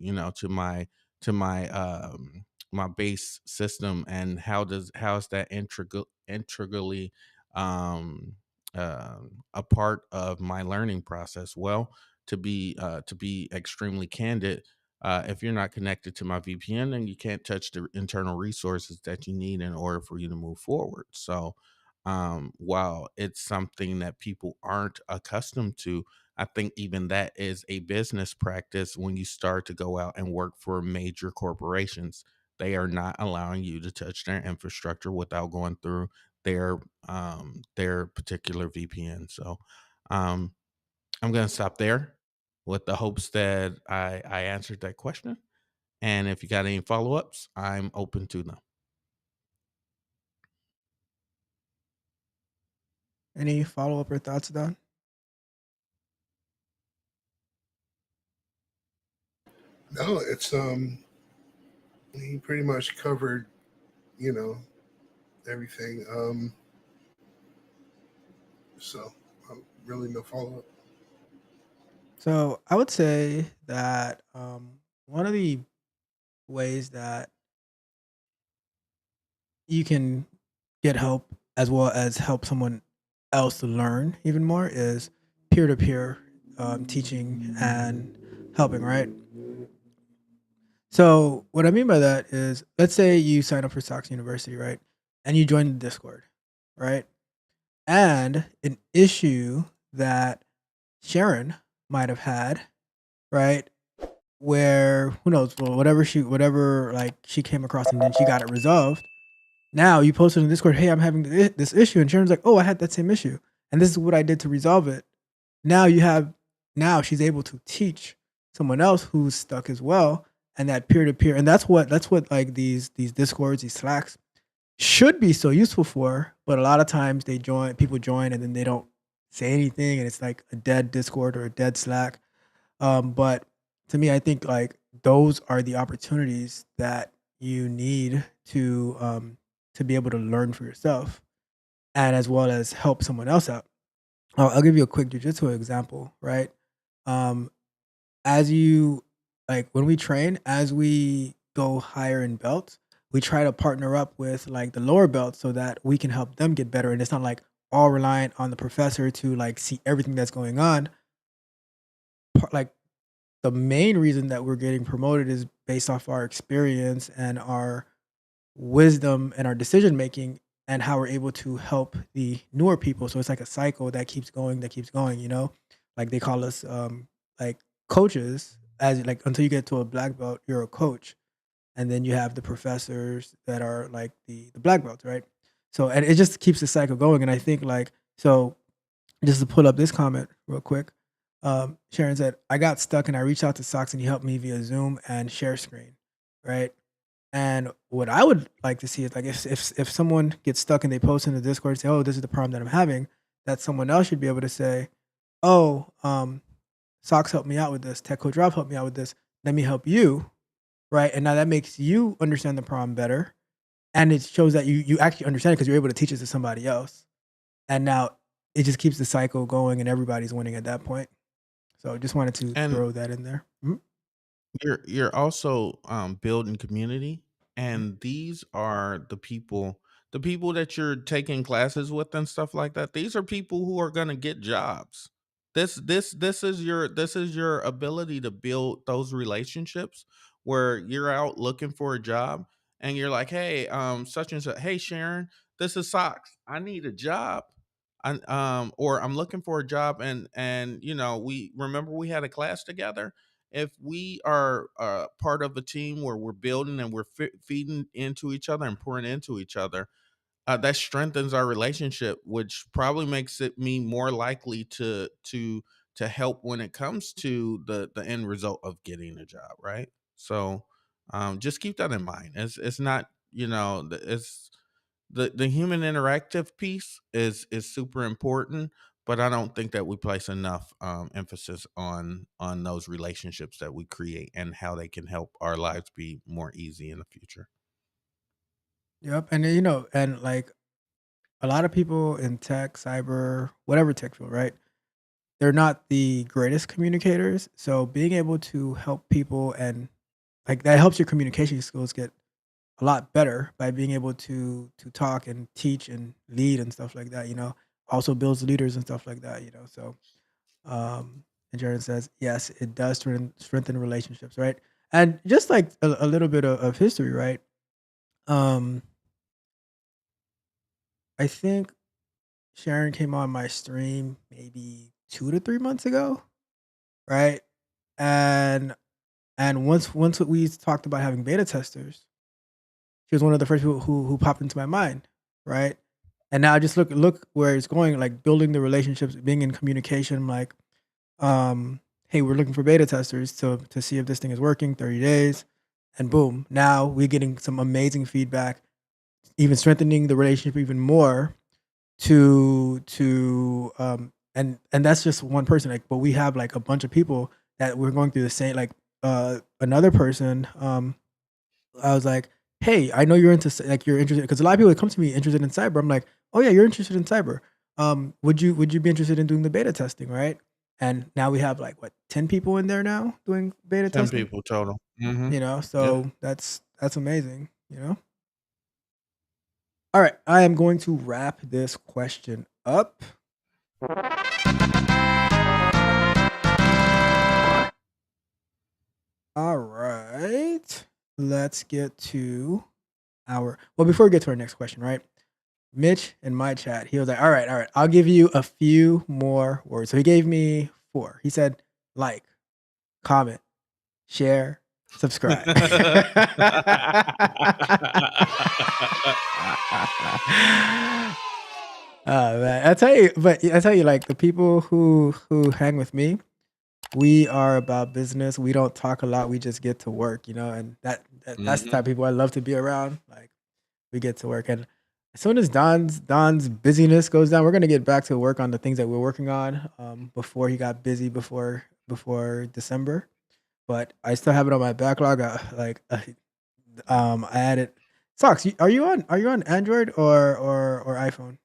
my base system, and how is that integrally um a part of my learning process? Well, to be extremely candid, if you're not connected to my VPN, then you can't touch the internal resources that you need in order for you to move forward. So, while it's something that people aren't accustomed to, I think even that is a business practice when you start to go out and work for major corporations. They are not allowing you to touch their infrastructure without going through their particular VPN. So um I'm gonna stop there with the hopes that I answered that question. And if you got any follow-ups, I'm open to them. Any follow up or thoughts, Don? No, it's he pretty much covered, you know, everything. So really no follow up. So I would say that one of the ways that you can get help as well as help someone else to learn even more is peer to peer teaching and helping, right? So what I mean by that is, let's say you sign up for Sox University, right, and you join the Discord, right, and an issue that Sharon might have had, right, where who knows, well, whatever like she came across and then she got it resolved. Now you posted in Discord, hey, I'm having this issue, and Sharon's like, oh, I had that same issue, and this is what I did to resolve it. Now you have now she's able to teach someone else who's stuck as well, and that peer to peer, and that's what like these Discords, these Slacks should be so useful for. But a lot of times people join, and then they don't say anything, and it's like a dead Discord or a dead Slack. But to me, I think like those are the opportunities that you need to be able to learn for yourself, and as well as help someone else out. I'll give you a quick jujitsu example, right? Um, as you like when we train, as we go higher in belts, we try to partner up with like the lower belts so that we can help them get better. And it's not like all reliant on the professor to like see everything that's going on. Like the main reason that we're getting promoted is based off our experience and our wisdom and our decision making and how we're able to help the newer people. So it's like a cycle that keeps going, you know? Like they call us like coaches, as like until you get to a black belt, you're a coach. And then you have the professors that are like the black belts, right? So and it just keeps the cycle going. And I think like so just to pull up this comment real quick. Sharon said, I got stuck and I reached out to Socks and he helped me via Zoom and share screen. Right. And what I would like to see is like if someone gets stuck and they post in the Discord and say, "Oh, this is the problem that I'm having," that someone else should be able to say, "Oh, Socks helped me out with this. Tech Coach Rob helped me out with this. Let me help you." Right, and now that makes you understand the problem better, and it shows that you actually understand it because you're able to teach it to somebody else. And now it just keeps the cycle going, and everybody's winning at that point. So just wanted to And throw that in there. Mhm. you're also building community, Mhm. and these are the people the people that you're taking classes with and stuff like that, these are people who are going to get jobs. This is your ability to build those relationships where you're out looking for a job and you're like, hey, such and such, hey Sharon, this is Socks. I need a job. Or I'm looking for a job, and we remember we had a class together. If we are part of a team where we're building and we're feeding into each other and pouring into each other, that strengthens our relationship, which probably makes it me more likely to help when it comes to the end result of getting a job, right? So just keep that in mind. It's not, it's the human interactive piece is super important, but I don't think that we place enough emphasis on those relationships that we create and how they can help our lives be more easy in the future. Yep. And and like a lot of people in tech, cyber, whatever tech field, right? They're not the greatest communicators. So being able to help people and like that helps your communication skills get a lot better by being able to talk and teach and lead and stuff like that, also builds leaders and stuff like that. So and Jared says, yes, it does strengthen relationships, right? And just like a little bit of history, right? Um, I think Sharon came on my stream maybe 2 to 3 months ago, right? And once we talked about having beta testers, she was one of the first people who popped into my mind, right? And now just look where it's going, like building the relationships, being in communication, like, hey, we're looking for beta testers to see if this thing is working, 30 days, and boom, now we're getting some amazing feedback, even strengthening the relationship even more and that's just one person, like, but we have like a bunch of people that we're going through the same, like another person, I was like, hey, I know you're you're interested, because a lot of people that come to me interested in cyber. I'm like, oh yeah, you're interested in cyber. Would you be interested in doing the beta testing, right? And now we have like what 10 people in there now doing beta 10 testing. people total. Yeah. So that's amazing. All right, I am going to wrap this question up. All right, let's get to before we get to our next question, right? Mitch in my chat, he was like, all right, I'll give you a few more words. So he gave me 4. He said, like, comment, share, subscribe. Oh man, I tell you, like the people who hang with me, we are about business. We don't talk a lot. We just get to work, and that's the type of people I love to be around. Like we get to work, and as soon as Don's busyness goes down, we're gonna get back to work on the things that we're working on. Before he got busy before December, but I still have it on my backlog. I added Socks. Are you on Android or iPhone?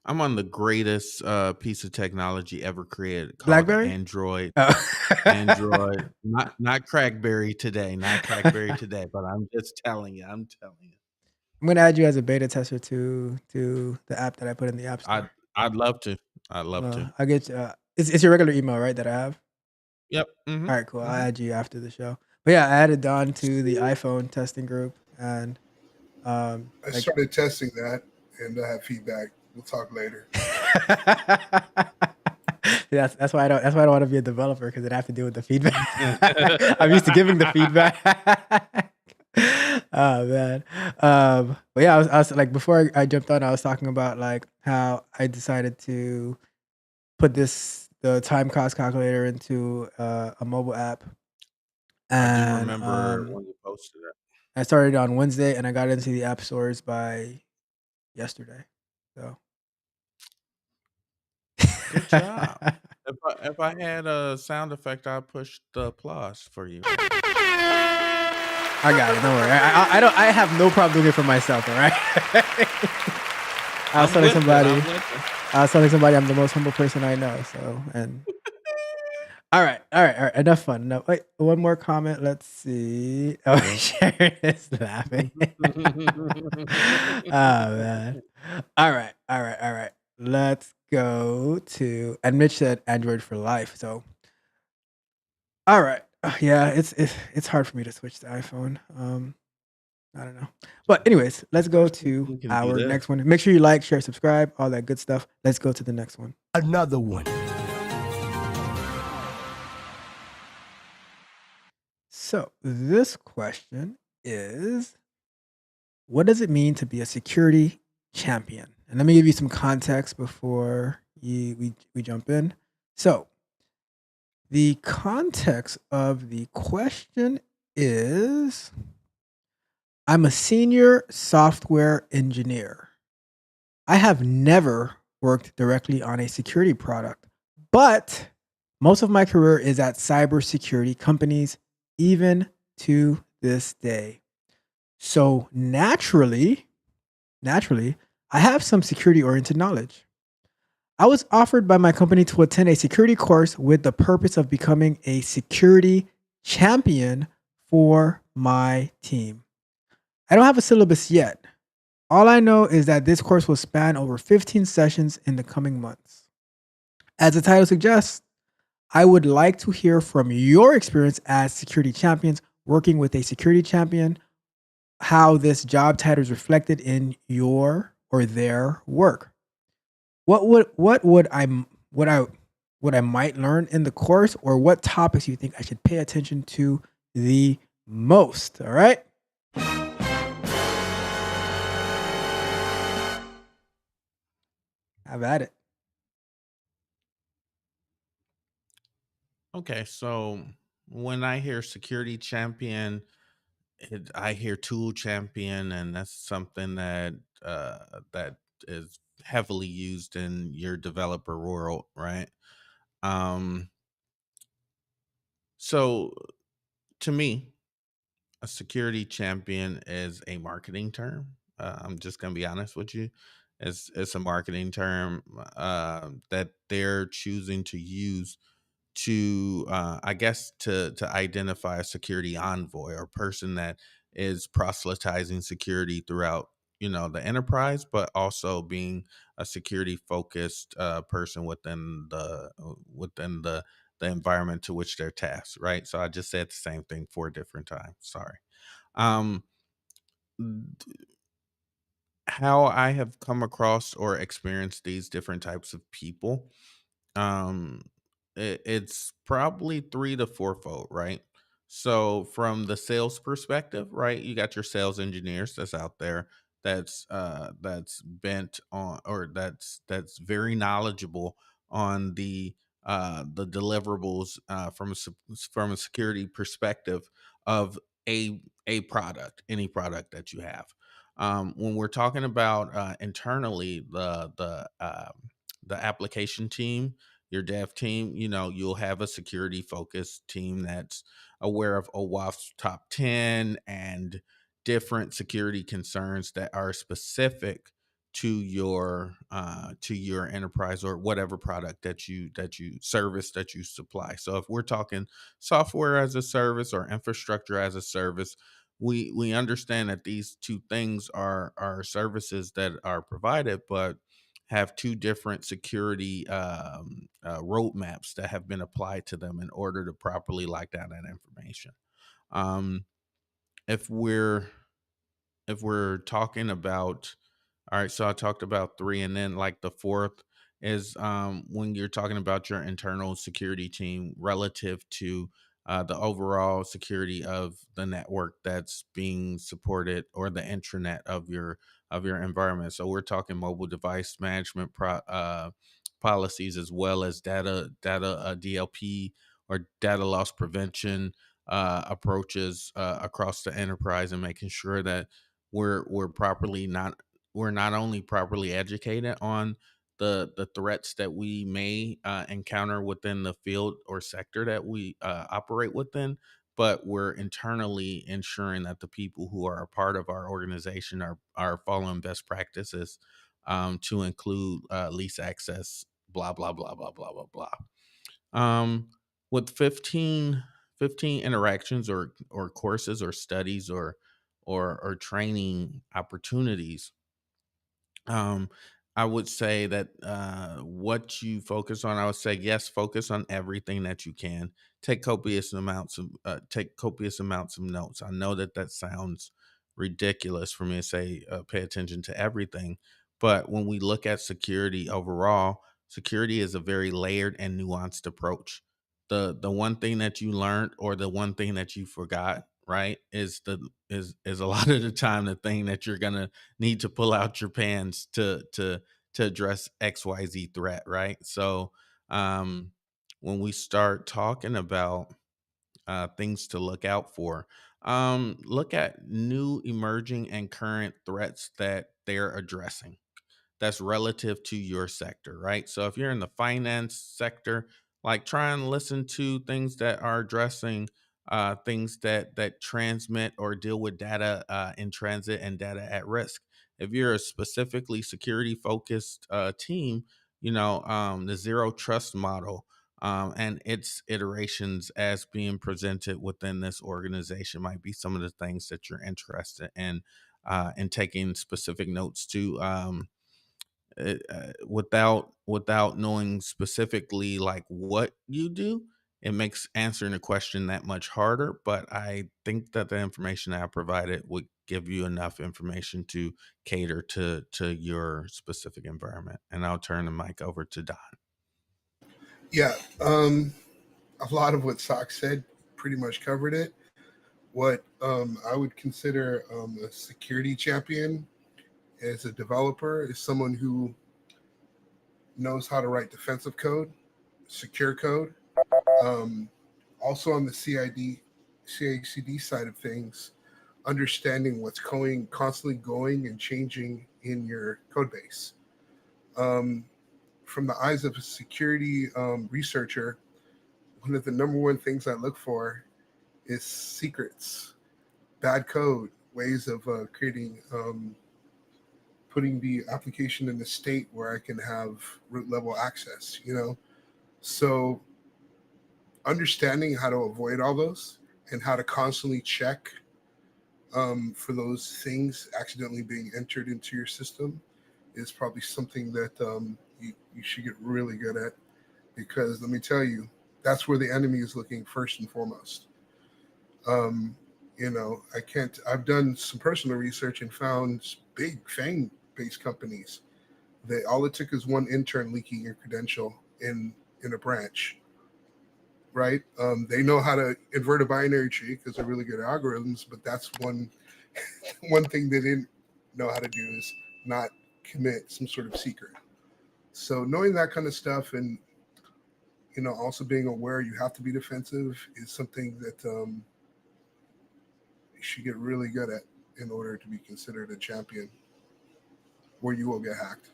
I'm on the greatest piece of technology ever created called BlackBerry? Android. Oh. Android, not Crackberry today, but I'm just telling you. I'm gonna add you as a beta tester to the app that I put in the app store. I'd love to. I'd love to. I'll get you. It's your regular email, right? That I have. Yep. All right, cool. I'll add you after the show. But yeah, I added Don to the iPhone testing group, and I started testing that, and I have feedback. We'll talk later. Yeah, that's why I don't want to be a developer, because it have to deal with the feedback. I'm used to giving the feedback. Oh man. But yeah, I was like, before I jumped on, I was talking about like how I decided to put the time cost calculator into a mobile app. And I do remember when you posted it. I started on Wednesday, and I got into the app stores by yesterday. So good job. If I had a sound effect, I'd push the applause for you. I got it. Don't worry. I have no problem doing it for myself. All right. I was telling somebody I'm the most humble person I know. So, and All right, all right, all right. Enough fun. Enough. Wait, one more comment. Let's see. Oh, Sharon is laughing. Oh man. All right, all right, all right. Let's go to. And Mitch said Android for life. So, all right. Yeah, it's hard for me to switch to iPhone. I don't know. But anyways, let's go to You can do our this. next one. Make sure you like, share, subscribe, all that good stuff. Let's go to the next one. Another one. So this question is, what does it mean to be a security champion? And let me give you some context before we jump in. So the context of the question is, I'm a senior software engineer. I have never worked directly on a security product, but most of my career is at cybersecurity companies, even to this day. So naturally, I have some security oriented knowledge. I was offered by my company to attend a security course with the purpose of becoming a security champion for my team. I don't have a syllabus yet. All I know is that this course will span over 15 sessions in the coming months. As the title suggests, I would like to hear from your experience as security champions, working with a security champion, how this job title is reflected in your or their work. What I might learn in the course, or what topics you think I should pay attention to the most. All right. Have at it. Okay, so when I hear security champion, I hear tool champion, and that's something that is heavily used in your developer world, right? Um, so to me, a security champion is a marketing term. I'm just gonna be honest with you. It's a marketing term that they're choosing to use to I guess to identify a security envoy or person that is proselytizing security throughout, the enterprise, but also being a security focused person within the environment to which they're tasked, right? So I just said the same thing 4 different times. Sorry. um how I have come across or experienced these different types of people, um it's probably three to fourfold, right? So from the sales perspective, right, you got your sales engineers that's out there, that's bent on, or that's very knowledgeable on the deliverables, from a security perspective of a product, any product that you have. When we're talking about internally, the application team, your dev team, you'll have a security focused team that's aware of OWASP's top 10 and different security concerns that are specific to your enterprise or whatever product that you service that you supply. So if we're talking software as a service or infrastructure as a service, we understand that these two things are services that are provided, but have two different security roadmaps that have been applied to them in order to properly lock down that information. Um, if we're talking about, all right, so I talked about three, and then like the fourth is when you're talking about your internal security team relative to the overall security of the network that's being supported, or the intranet of your environment. So we're talking mobile device management policies, as well as data DLP, or data loss prevention approaches across the enterprise, and making sure that we're not only properly educated on the threats that we may encounter within the field or sector that we operate within, but we're internally ensuring that the people who are a part of our organization are following best practices, to include least access, blah blah blah blah blah blah blah. with 15 interactions or courses or studies or training opportunities, um, I would say that what you focus on, I would say yes, focus on everything that you can. Take copious amounts of notes. I know that that sounds ridiculous for me to say pay attention to everything, but when we look at security overall, security is a very layered and nuanced approach. The one thing that you learned or the one thing that you forgot, right, is a lot of the time the thing that you're gonna need to pull out your pants to address XYZ threat, right? So um when we start talking about things to look out for, look at new emerging and current threats that they're addressing that's relative to your sector, right? So if you're in the finance sector, like try and listen to things that are addressing things that transmit or deal with data in transit and data at risk. If you're a specifically security focused team, the zero trust model and its iterations as being presented within this organization might be some of the things that you're interested in and taking specific notes to. Without knowing specifically like what you do, it makes answering a question that much harder. But I think that the information I provided would give you enough information to cater to your specific environment. And I'll turn the mic over to Don. Yeah, a lot of what Sock said pretty much covered it. What I would consider a security champion as a developer is someone who knows how to write defensive code, secure code. Um, Also on the CI/CD side of things, understanding what's constantly going and changing in your code base. Um, from the eyes of a security researcher, one of the number one things I look for is secrets, bad code, ways of creating, putting the application in a state where I can have root level access, So understanding how to avoid all those and how to constantly check for those things accidentally being entered into your system is probably something that you should get really good at, because let me tell you, that's where the enemy is looking first and foremost. Um, I've done some personal research and found big FANG based companies that all it took is one intern leaking your credential in a branch, right? They know how to invert a binary tree because they're really good at algorithms, but that's one one thing they didn't know how to do is not commit some sort of secret. So knowing that kind of stuff and also being aware you have to be defensive is something that you should get really good at in order to be considered a champion, where you will get hacked.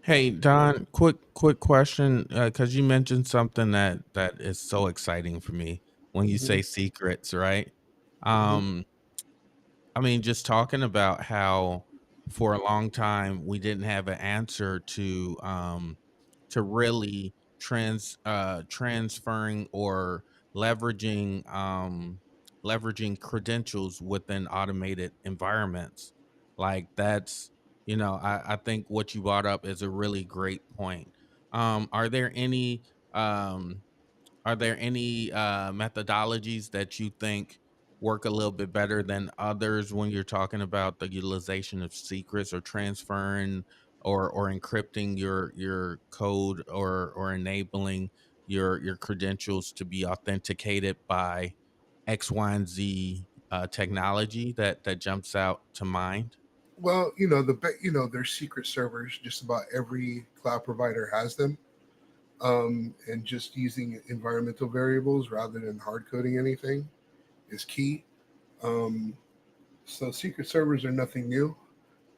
Hey Don, quick question, because you mentioned something that is so exciting for me when you Hmm. say secrets, right? Hmm. Um, I mean, just talking about how for a long time we didn't have an answer to really transferring or leveraging leveraging credentials within automated environments. Like that's I think what you brought up is a really great point. Um, are there any um are there any methodologies that you think work a little bit better than others when you're talking about the utilization of secrets or transferring or encrypting your code or enabling your credentials to be authenticated by X, Y, and Z technology that jumps out to mind? Well, there's secret servers. Just about every cloud provider has them, and just using environmental variables rather than hard coding anything is key. Um, so secret servers are nothing new.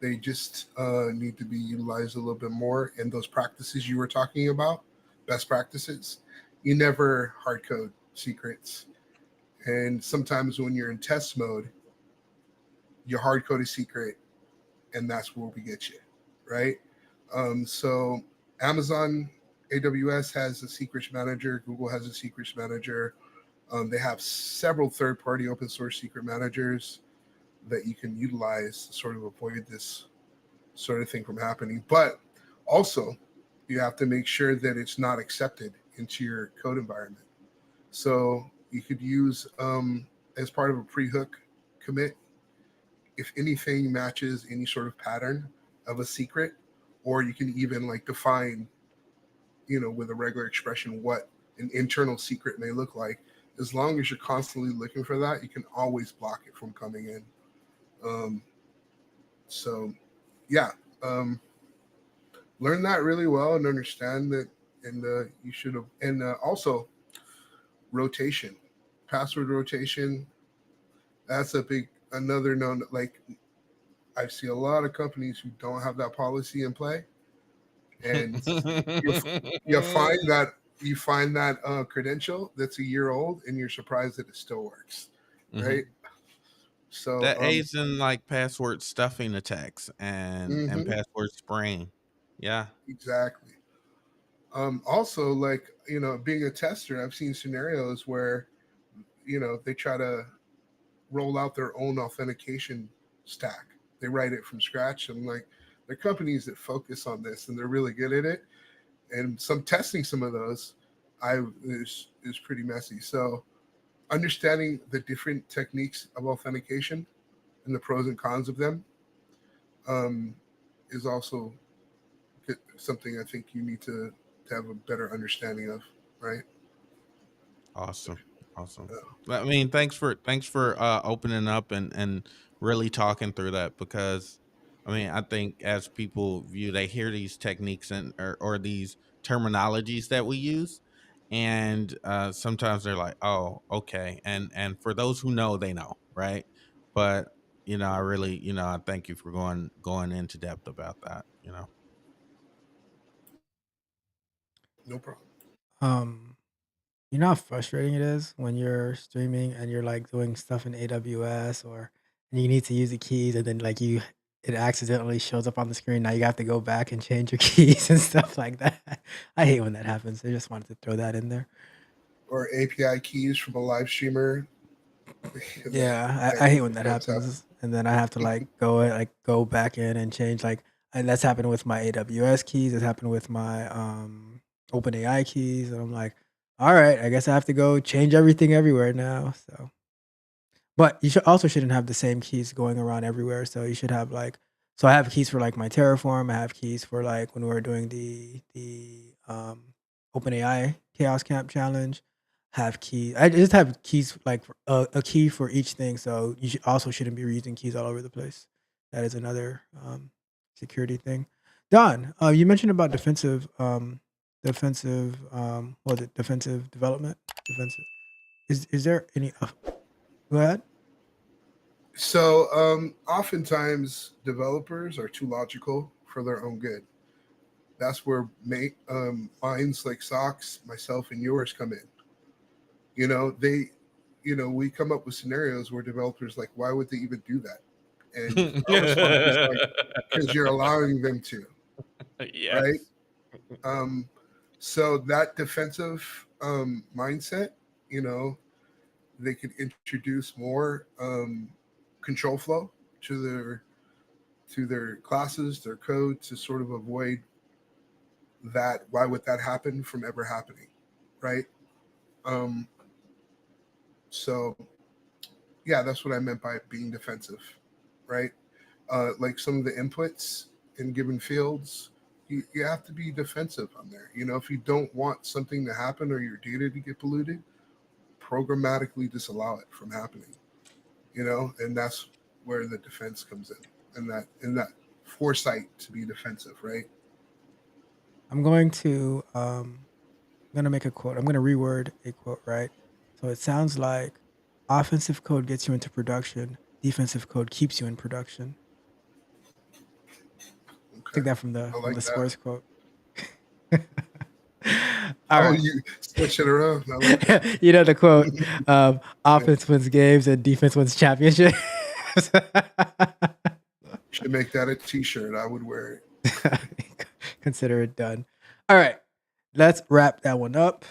They just need to be utilized a little bit more. And those practices you were talking about, best practices, you never hard code secrets. And sometimes when you're in test mode, you hard code a secret, and that's where we get you, right? So Amazon AWS has a secrets manager. Google has a secrets manager. They have several third-party open source secret managers that you can utilize to sort of avoid this sort of thing from happening. But also, you have to make sure that it's not accepted into your code environment. So you could use, as part of a pre-hook commit, if anything matches any sort of pattern of a secret, or you can even like define, with a regular expression, what an internal secret may look like. As long as you're constantly looking for that, you can always block it from coming in. So yeah, learn that really well and understand that. And you should have, and also rotation, password rotation. That's another known, like I see a lot of companies who don't have that policy in play. And you find that credential that's a year old and you're surprised that it still works. Right. So that aids in like password stuffing attacks and password spraying. Yeah. Exactly. Also, like, being a tester, I've seen scenarios where, they try to roll out their own authentication stack. They write it from scratch. And like, there are companies that focus on this and they're really good at it. And testing some of those is pretty messy. So understanding the different techniques of authentication and the pros and cons of them is also something I think you need to have a better understanding of, right? Awesome. I mean, thanks for opening up and really talking through that, because I mean, I think as people they hear these techniques and or these terminologies that we use, and sometimes they're like, oh, okay, and for those who know, they know, right? But I really, I thank you for going into depth about that. No problem. You know how frustrating it is when you're streaming and you're like doing stuff in AWS, and you need to use the keys, and then like it accidentally shows up on the screen. Now you have to go back and change your keys and stuff like that. I hate when that happens. I just wanted to throw that in there. Or API keys from a live streamer. Yeah, I hate when that happens, and then I have to like go back in and change and that's happened with my AWS keys. It's happened with my OpenAI keys, and I'm like, all right, I guess I have to go change everything everywhere now. So, but you shouldn't have the same keys going around everywhere. So you should have so I have keys for like my Terraform. I have keys for like when we were doing the OpenAI Chaos Camp challenge. Have keys. I just have keys like a key for each thing. So you shouldn't be using keys all over the place. That is another security thing. Don, you mentioned about defensive development? Defensive. Is there any? Go ahead. So oftentimes developers are too logical for their own good. That's where minds like Socks, myself, and yours come in. We come up with scenarios where developers like, why would they even do that? And our response is like, because you're allowing them to. Yes. Right. So that defensive mindset, they could introduce more control flow to their classes, their code, to sort of avoid that. Why would that happen from ever happening? Right. So yeah, that's what I meant by being defensive, right? Like some of the inputs in given fields, you have to be defensive on there. If you don't want something to happen or your data to get polluted, programmatically disallow it from happening. And that's where the defense comes in, and that foresight to be defensive, right? I'm going to make a quote. I'm going to reword a quote, right? So it sounds like offensive code gets you into production. Defensive code keeps you in production. Okay. Take that from the sports quote. All right. You switch it around. I like that. You know the quote: "Offense wins games and defense wins championships." Should make that a T-shirt. I would wear it. Consider it done. All right. let's wrap that one up.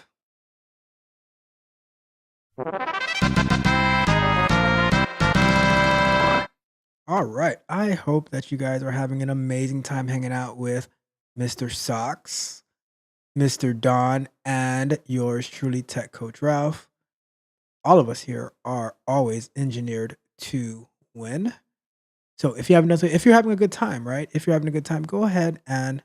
All right. I hope that you guys are having an amazing time hanging out with Mr. Socks, Mr. Don, and yours truly, Tech Coach Ralph. All of us here are always engineered to win. So if you're having a good time, right? If you're having a good time, go ahead and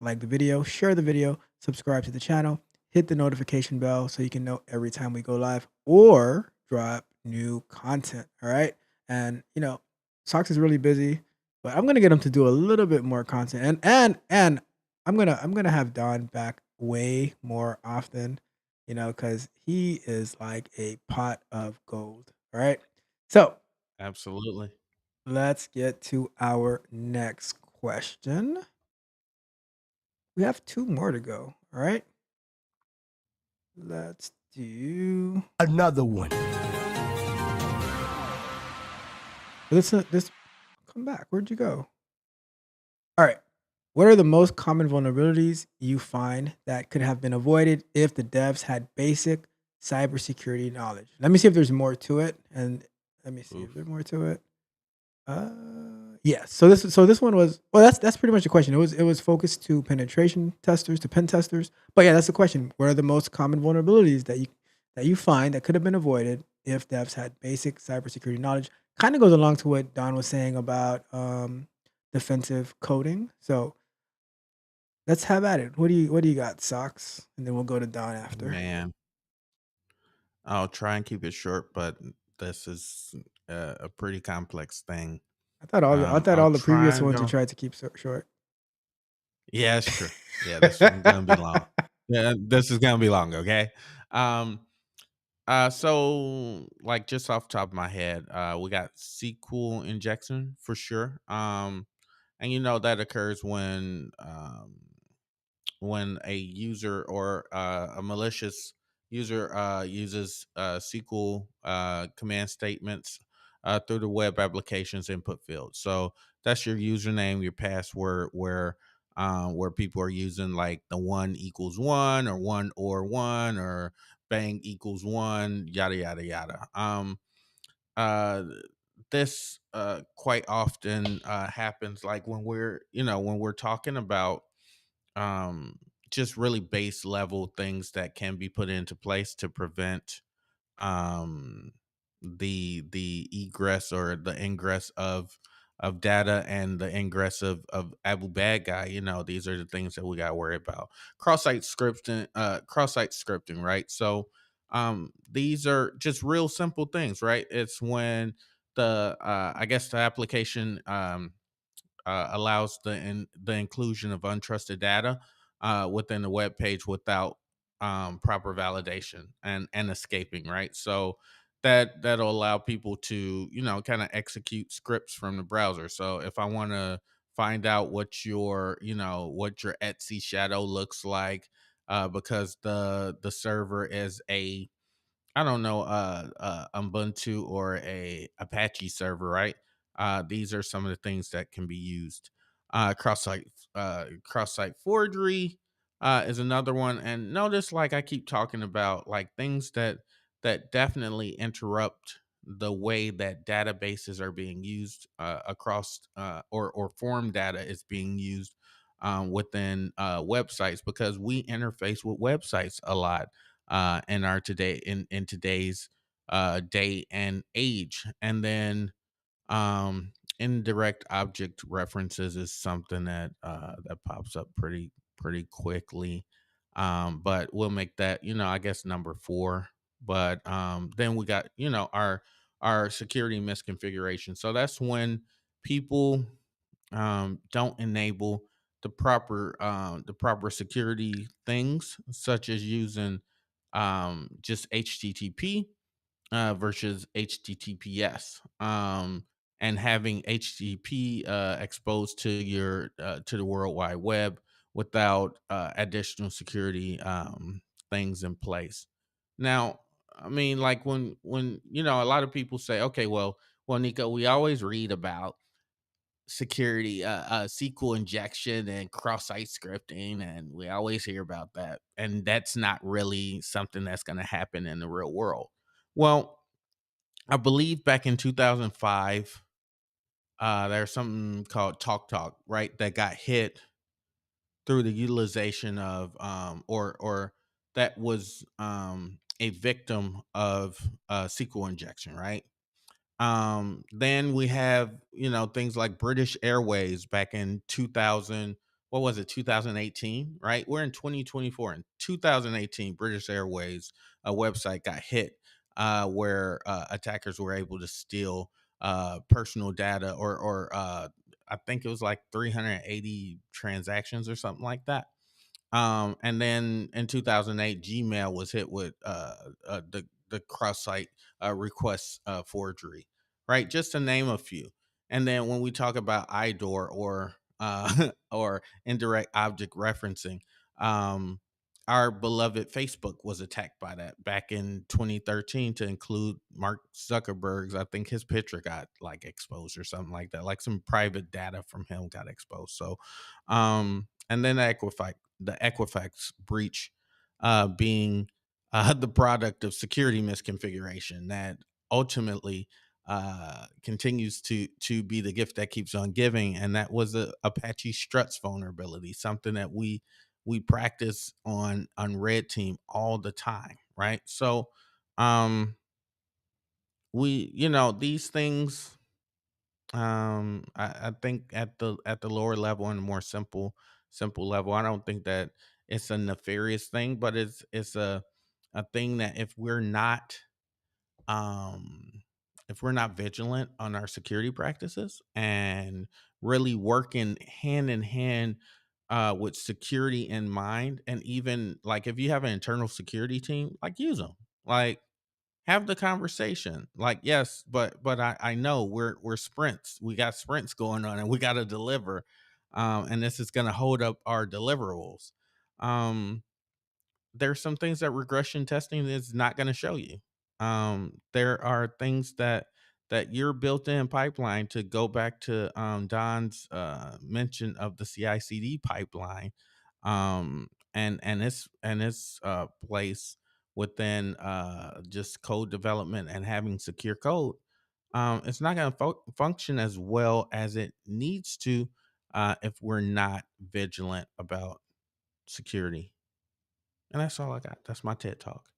like the video, share the video, subscribe to the channel, hit the notification bell so you can know every time we go live or drop new content. All right. And Socks is really busy, but I'm gonna get him to do a little bit more content. And I'm gonna have Don back way more often, because he is like a pot of gold. All right. So Absolutely. let's get to our next question. We have two more to go. All right. Let's do Another one. this. Come back. Where'd you go? All right. What are the most common vulnerabilities you find that could have been avoided if the devs had basic cybersecurity knowledge? Let me see if there's more to it, and let me see if Oof. there's more to it. Yeah. So this one was, well. That's pretty much the question. It was focused to penetration testers, to pen testers. But yeah, that's the question. What are the most common vulnerabilities that you find that could have been avoided if devs had basic cybersecurity knowledge? Kind of goes along to what Don was saying about defensive coding. So let's have at it. What do you got, Socks? And then we'll go to Don after. Man, I'll try and keep it short, but this is a pretty complex thing. I thought all I'll the try previous and ones you go. tried to keep short. Yeah, it's true. Yeah, this one's gonna be long. Yeah, this is gonna be long. Okay. Um. So like just off the top of my head, we got SQL injection for sure. And that occurs when a user or a malicious user uses SQL command statements through the web application's input field. So that's your username, your password, where people are using like the 1 = 1 or 1 or bang equals 1, yada yada yada. Uh, this quite often happens like when we're talking about um just really base level things that can be put into place to prevent um the egress or the ingress of data and the ingress of Abu Bad guy. These are the things that we got to worry about. Cross site scripting, right? So these are just real simple things, right? It's when the I guess the application allows the inclusion of untrusted data within the web page without proper validation and escaping, right? So that'll allow people to kind of execute scripts from the browser. So if I want to find out what your Etsy shadow looks like, because the server is a, I don't know, Ubuntu or a Apache server, right? These are some of the things that can be used. Cross site forgery is another one, and notice, like I keep talking about, like things that definitely interrupt the way that databases are being used across or form data is being used within websites, because we interface with websites a lot in today's day and age. And then indirect object references is something that pops up pretty quickly. But we'll make that, I guess, number 4. But then we got our security misconfiguration. So that's when people don't enable the proper security things, such as using just HTTP versus HTTPS, and having HTTP exposed to the World Wide Web without additional security things in place. Now, I mean, like when a lot of people say, okay, well, Nico, we always read about security, SQL injection and cross-site scripting, and we always hear about that. And that's not really something that's going to happen in the real world. Well, I believe back in 2005, there's something called TalkTalk, right? That got hit through the utilization of, or that was a victim of SQL injection, right? Then we have, things like British Airways back in 2000. What was it, 2018, right? We're in 2024. In 2018, British Airways a website got hit, where attackers were able to steal personal data, or I think it was like 380 transactions or something like that. And then in 2008, Gmail was hit with the cross-site request forgery, right? Just to name a few. And then when we talk about IDOR, or or indirect object referencing, um, our beloved Facebook was attacked by that back in 2013, to include Mark Zuckerberg's. I think his picture got like exposed or something like that. Like some private data from him got exposed. So, and then the Equifax breach, being the product of security misconfiguration that ultimately continues to be the gift that keeps on giving, and that was a Apache Struts vulnerability, something that we practice on Red Team all the time, right? So, these things, I think at the lower level and more simple level, I don't think that it's a nefarious thing, but it's a thing that um if we're not vigilant on our security practices and really working hand in hand with security in mind, and even like if you have an internal security team, like use them, like have the conversation. Like, yes, but I know we're sprints. We got sprints going on and we got to deliver. And this is going to hold up our deliverables. Um, there's some things that regression testing is not going to show you. There are things that your built-in pipeline, to go back to Don's mention of the CI/CD pipeline, and its place within just code development and having secure code. It's not going to function as well as it needs to, if we're not vigilant about security. And that's all I got. That's my TED talk.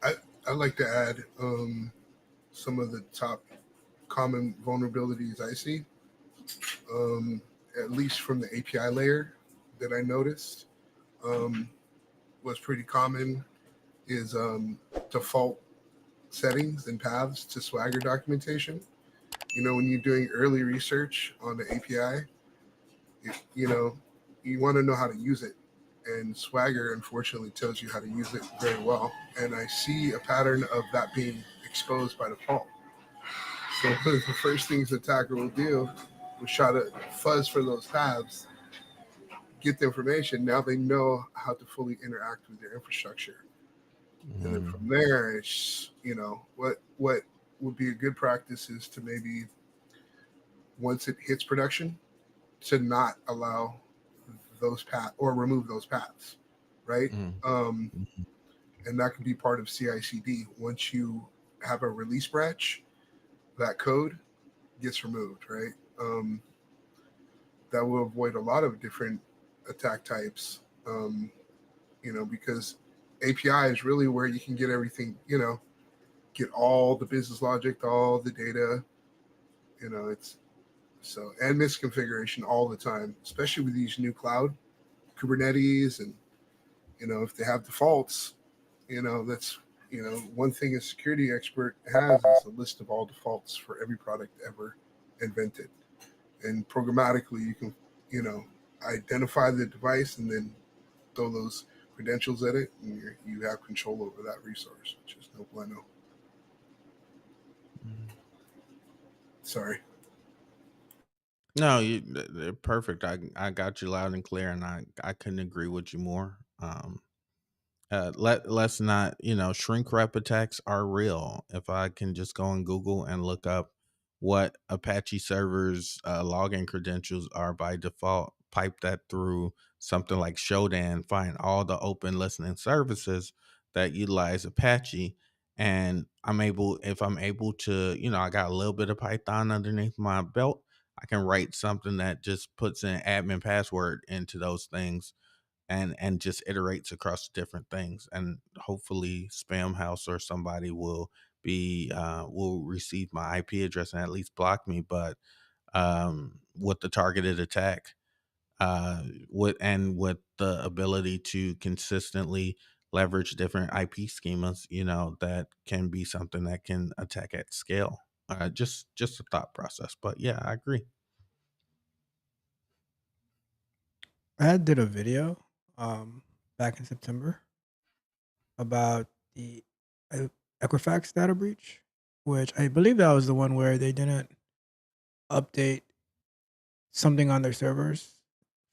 I, I'd like to add some of the top common vulnerabilities I see, at least from the API layer that I noticed. What's pretty common is default settings and paths to Swagger documentation. When you're doing early research on the API, you want to know how to use it. And Swagger, unfortunately, tells you how to use it very well. And I see a pattern of that being exposed by default. So one of the first things the attacker will do is try to fuzz for those paths, get the information. Now they know how to fully interact with their infrastructure. And then from there, it's, what would be a good practice is to maybe, once it hits production, to not allow those paths or remove those paths, right? And that can be part of CI/CD. Once you have a release branch, that code gets removed, right? That will avoid a lot of different attack types, because API is really where you can get everything, get all the business logic, all the data, it's so, and misconfiguration all the time, especially with these new cloud Kubernetes, and if they have defaults, that's one thing a security expert has is a list of all defaults for every product ever invented, and programmatically you can identify the device and then throw those credentials at it, and you have control over that resource, which is no bueno. Sorry. No, they're perfect. I got you loud and clear, and I couldn't agree with you more. Let's not, shrink wrap attacks are real. If I can just go on Google and look up what Apache servers login credentials are by default, pipe that through something like Shodan, find all the open listening services that utilize Apache, and if I'm able to, I got a little bit of Python underneath my belt, I can write something that just puts an admin password into those things and just iterates across different things, and hopefully spam house or somebody will receive my IP address and at least block me. But with the targeted attack, with the ability to consistently leverage different IP schemas, that can be something that can attack at scale. Just a thought process, but yeah, I agree. I did a video back in September about the E- Equifax data breach, which I believe that was the one where they didn't update something on their servers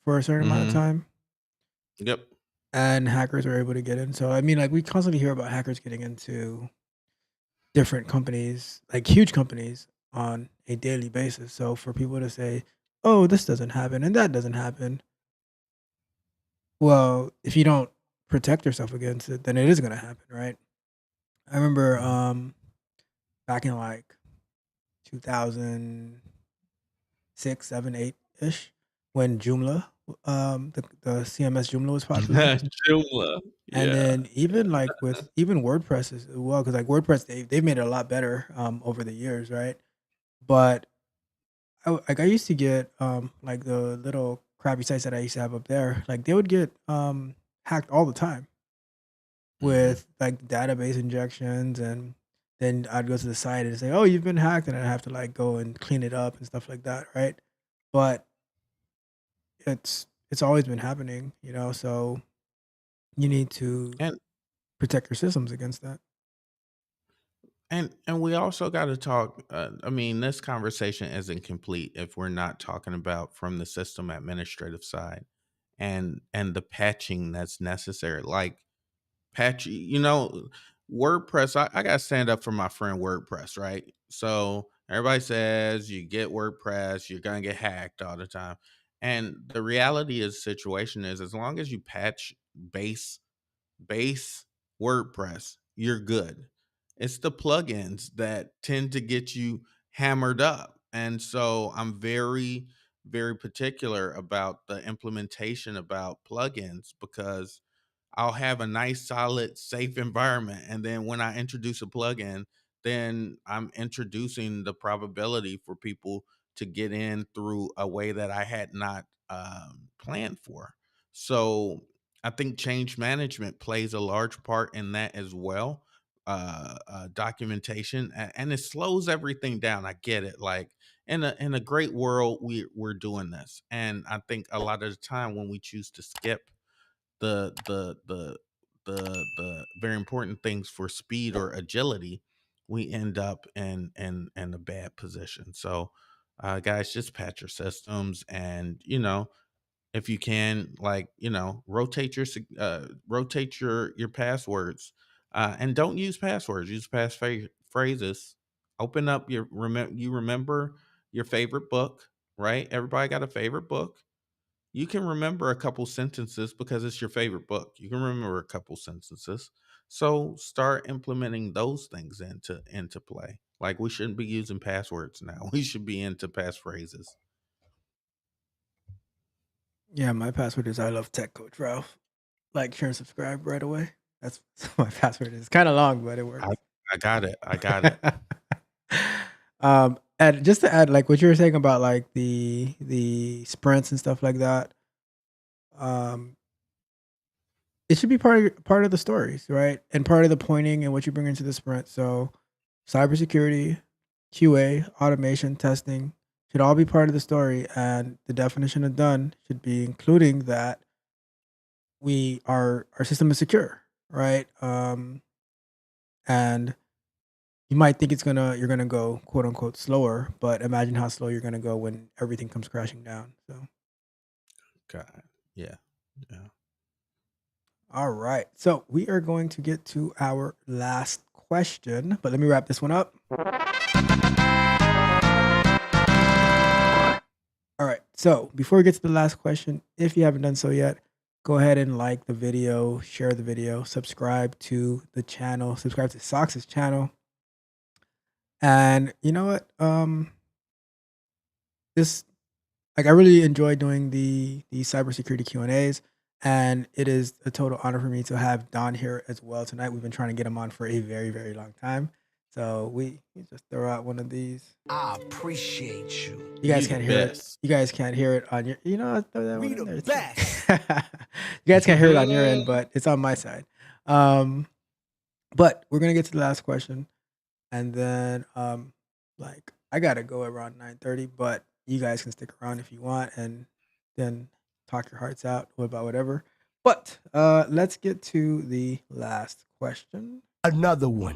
for a certain amount of Hmm. time, Yep. and hackers were able to get in. So I mean, like we constantly hear about hackers getting into different companies, like huge companies, on a daily basis. So for people to say, "Oh, this doesn't happen and that doesn't happen," well, if you don't protect yourself against it, then it is going to happen, right? I remember back in like 2006, 7, 8 ish, when Joomla, the CMS Joomla was popular. Joomla. And Yeah. then even like with even WordPress as well, because like WordPress, they've made it a lot better over the years, right? But like I used to get like the little crappy sites that I used to have up there, like they would get hacked all the time Hmm. with like database injections, and then I'd go to the site and say, "Oh, you've been hacked," and I'd have to like go and clean it up and stuff like that, right? But it's always been happening, so you need to And protect your systems against that. and we also got to talk. I mean, this conversation isn't complete if we're not talking about from the system administrative side and the patching that's necessary. Like patch, WordPress. I got to stand up for my friend WordPress, right? So everybody says you get WordPress, you're gonna get hacked all the time, and the reality is, situation is, as long as you patch base base WordPress, you're good. It's the plugins that tend to get you hammered up. And so I'm very, very particular about the implementation about plugins, because I'll have a nice, solid, safe environment. And then when I introduce a plugin, then I'm introducing the probability for people to get in through a way that I had not planned for. So I think change management plays a large part in that as well. Documentation, and it slows everything down. I get it. Like in a great world, we're doing this, and I think a lot of the time when we choose to skip the the the the very important things for speed or agility, we end up in a bad position. So, guys, just patch your systems, and if you can, like, rotate your passwords, and don't use passwords. Use phrases. Open up remember your favorite book, right? Everybody got a favorite book. You can remember a couple sentences because it's your favorite book. You can remember a couple sentences. So start implementing those things into play. Like, we shouldn't be using passwords now. We should be into passphrases. Yeah, my password is I love Tech Coach Ralph. Like, share, and subscribe right away. That's my password is. Kind of long, but it I works. I got it. I got it. And just to add, like what you were saying about like the sprints and stuff like that, um, it should be part of the stories, right? And part of the pointing and what you bring into the sprint. So, cybersecurity, QA, automation, testing should all be part of the story, and the definition of done should be including that our system is secure, right? And you might think you're gonna go quote unquote slower, but imagine how slow you're gonna go when everything comes crashing down. So, God. Yeah. Yeah. All right. So we are going to get to our last question, but let me wrap this one up. All right. So before we get to the last question, if you haven't done so yet, go ahead and like the video, share the video, subscribe to the channel, subscribe to Sox's channel. And you know what? This like I really enjoy doing the cybersecurity Q&As, and it is a total honor for me to have Don here as well tonight. We've been trying to get him on for a very, very long time. So we just throw out one of these. I appreciate you. You guys You the can't hear it. best. You guys can't hear it on your, throw that We one in the there too. best. You guys can't hear it on your end, but it's on my side. But we're gonna get to the last question, and then like I gotta go around 9:30, but you guys can stick around if you want, and then talk your hearts out about whatever. But let's get to the last question. Another one.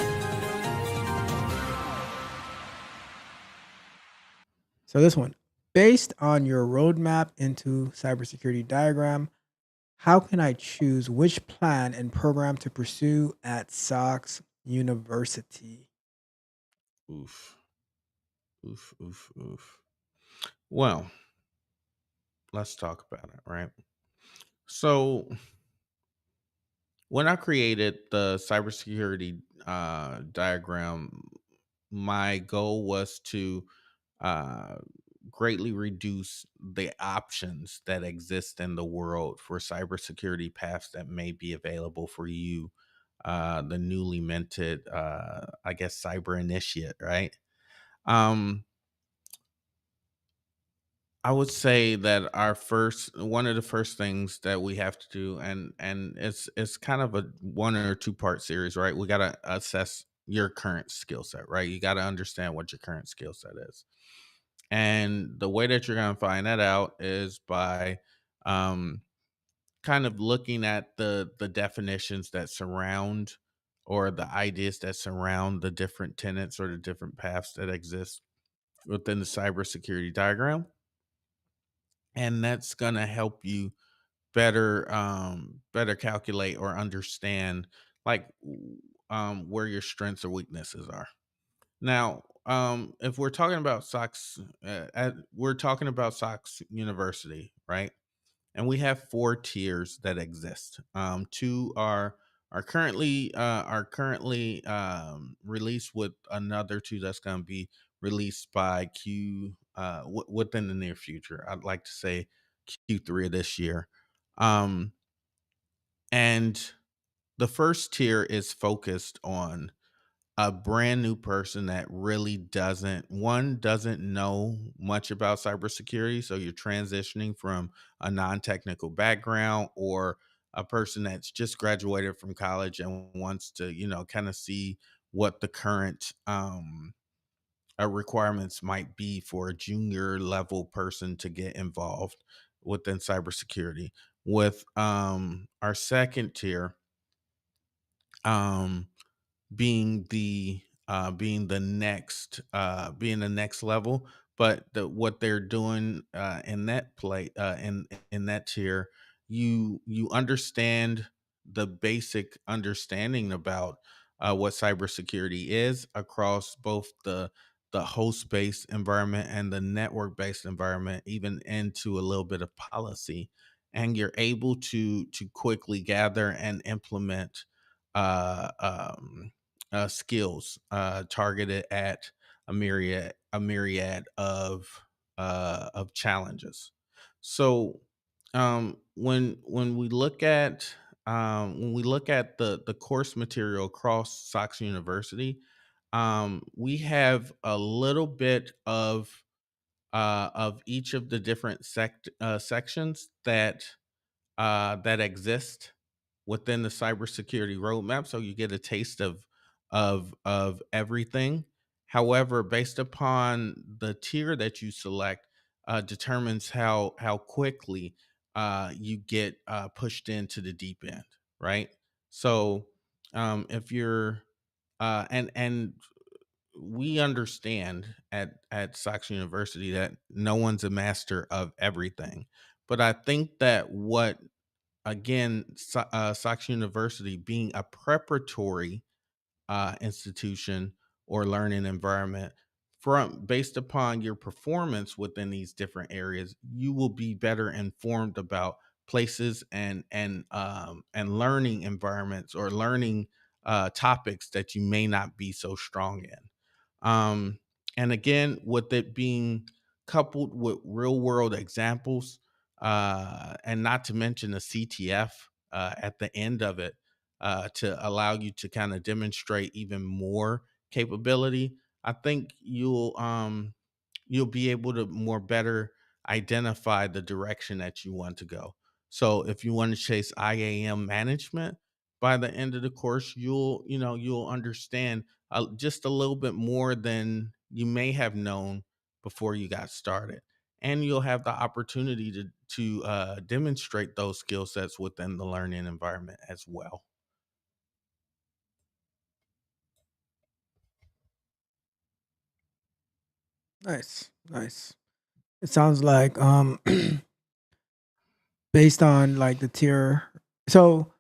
So this one, based on your roadmap into cybersecurity diagram, how can I choose which plan and program to pursue at Sox University? Oof. Oof, oof, oof. Well, let's talk about it, right? So when I created the cybersecurity diagram, my goal was to uh, greatly reduce the options that exist in the world for cybersecurity paths that may be available for you, the newly minted, I guess, cyber initiate, right? Um, I would say that one of the first things that we have to do, and it's kind of a 1 or 2 part series, right? We got to assess your current skill set, right? You got to understand what your current skill set is, and the way that you're going to find that out is by um, kind of looking at the definitions that surround, or the ideas that surround, the different tenets or the different paths that exist within the cybersecurity diagram, and that's going to help you better calculate or understand, like, where your strengths or weaknesses are. Now, if we're talking about we're talking about Sox University, right? And we have 4 tiers that exist. Two are currently released, with another 2 that's going to be released by within the near future. I'd like to say Q3 of this year. And the first tier is focused on a brand new person that really doesn't know much about cybersecurity. So you're transitioning from a non-technical background, or a person that's just graduated from college and wants to, kind of see what the current requirements might be for a junior level person to get involved within cybersecurity. With our second tier, um, being the next level, but what they're doing in that play in that tier, you understand the basic understanding about what cybersecurity is across both the host based environment and the network based environment, even into a little bit of policy, and you're able to quickly gather and implement uh, um, skills targeted at a myriad of challenges. So when we look at the course material across Sox University, we have a little bit of each of the different sections that exist within the cybersecurity roadmap, so you get a taste of everything. However, based upon the tier that you select, determines how quickly you get pushed into the deep end, right? So, if you're and we understand at Sox University that no one's a master of everything, but I think that again, Sox University being a preparatory institution or learning environment, from based upon your performance within these different areas, you will be better informed about places and learning environments or learning topics that you may not be so strong in. And again, with it being coupled with real world examples, and not to mention the CTF at the end of it, to allow you to kind of demonstrate even more capability, I think you'll be able to more better identify the direction that you want to go. So if you want to chase IAM management, by the end of the course, you'll understand just a little bit more than you may have known before you got started, and you'll have the opportunity to demonstrate those skill sets within the learning environment as well. Nice, nice. It sounds like based on like the tier. So,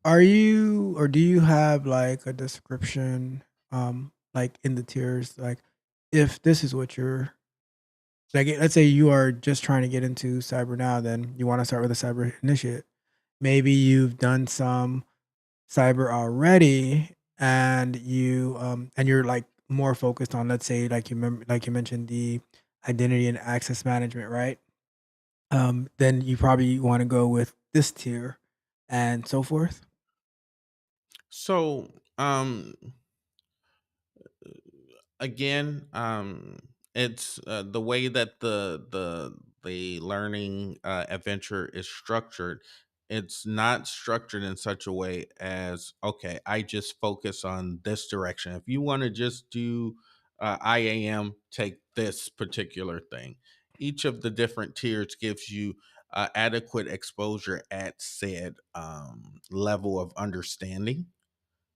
are you or do you have like a description like in the tiers, like if this is what you're like, let's say you are just trying to get into cyber now, then you want to start with a cyber initiate. Maybe you've done some cyber already, and you're like more focused on, let's say, like like you mentioned, the identity and access management, right? Then you probably want to go with this tier and so forth. So, again, it's the way that the learning adventure is structured. It's not structured in such a way as, okay, I just focus on this direction. If you want to just do IAM, take this particular thing. Each of the different tiers gives you adequate exposure at said level of understanding,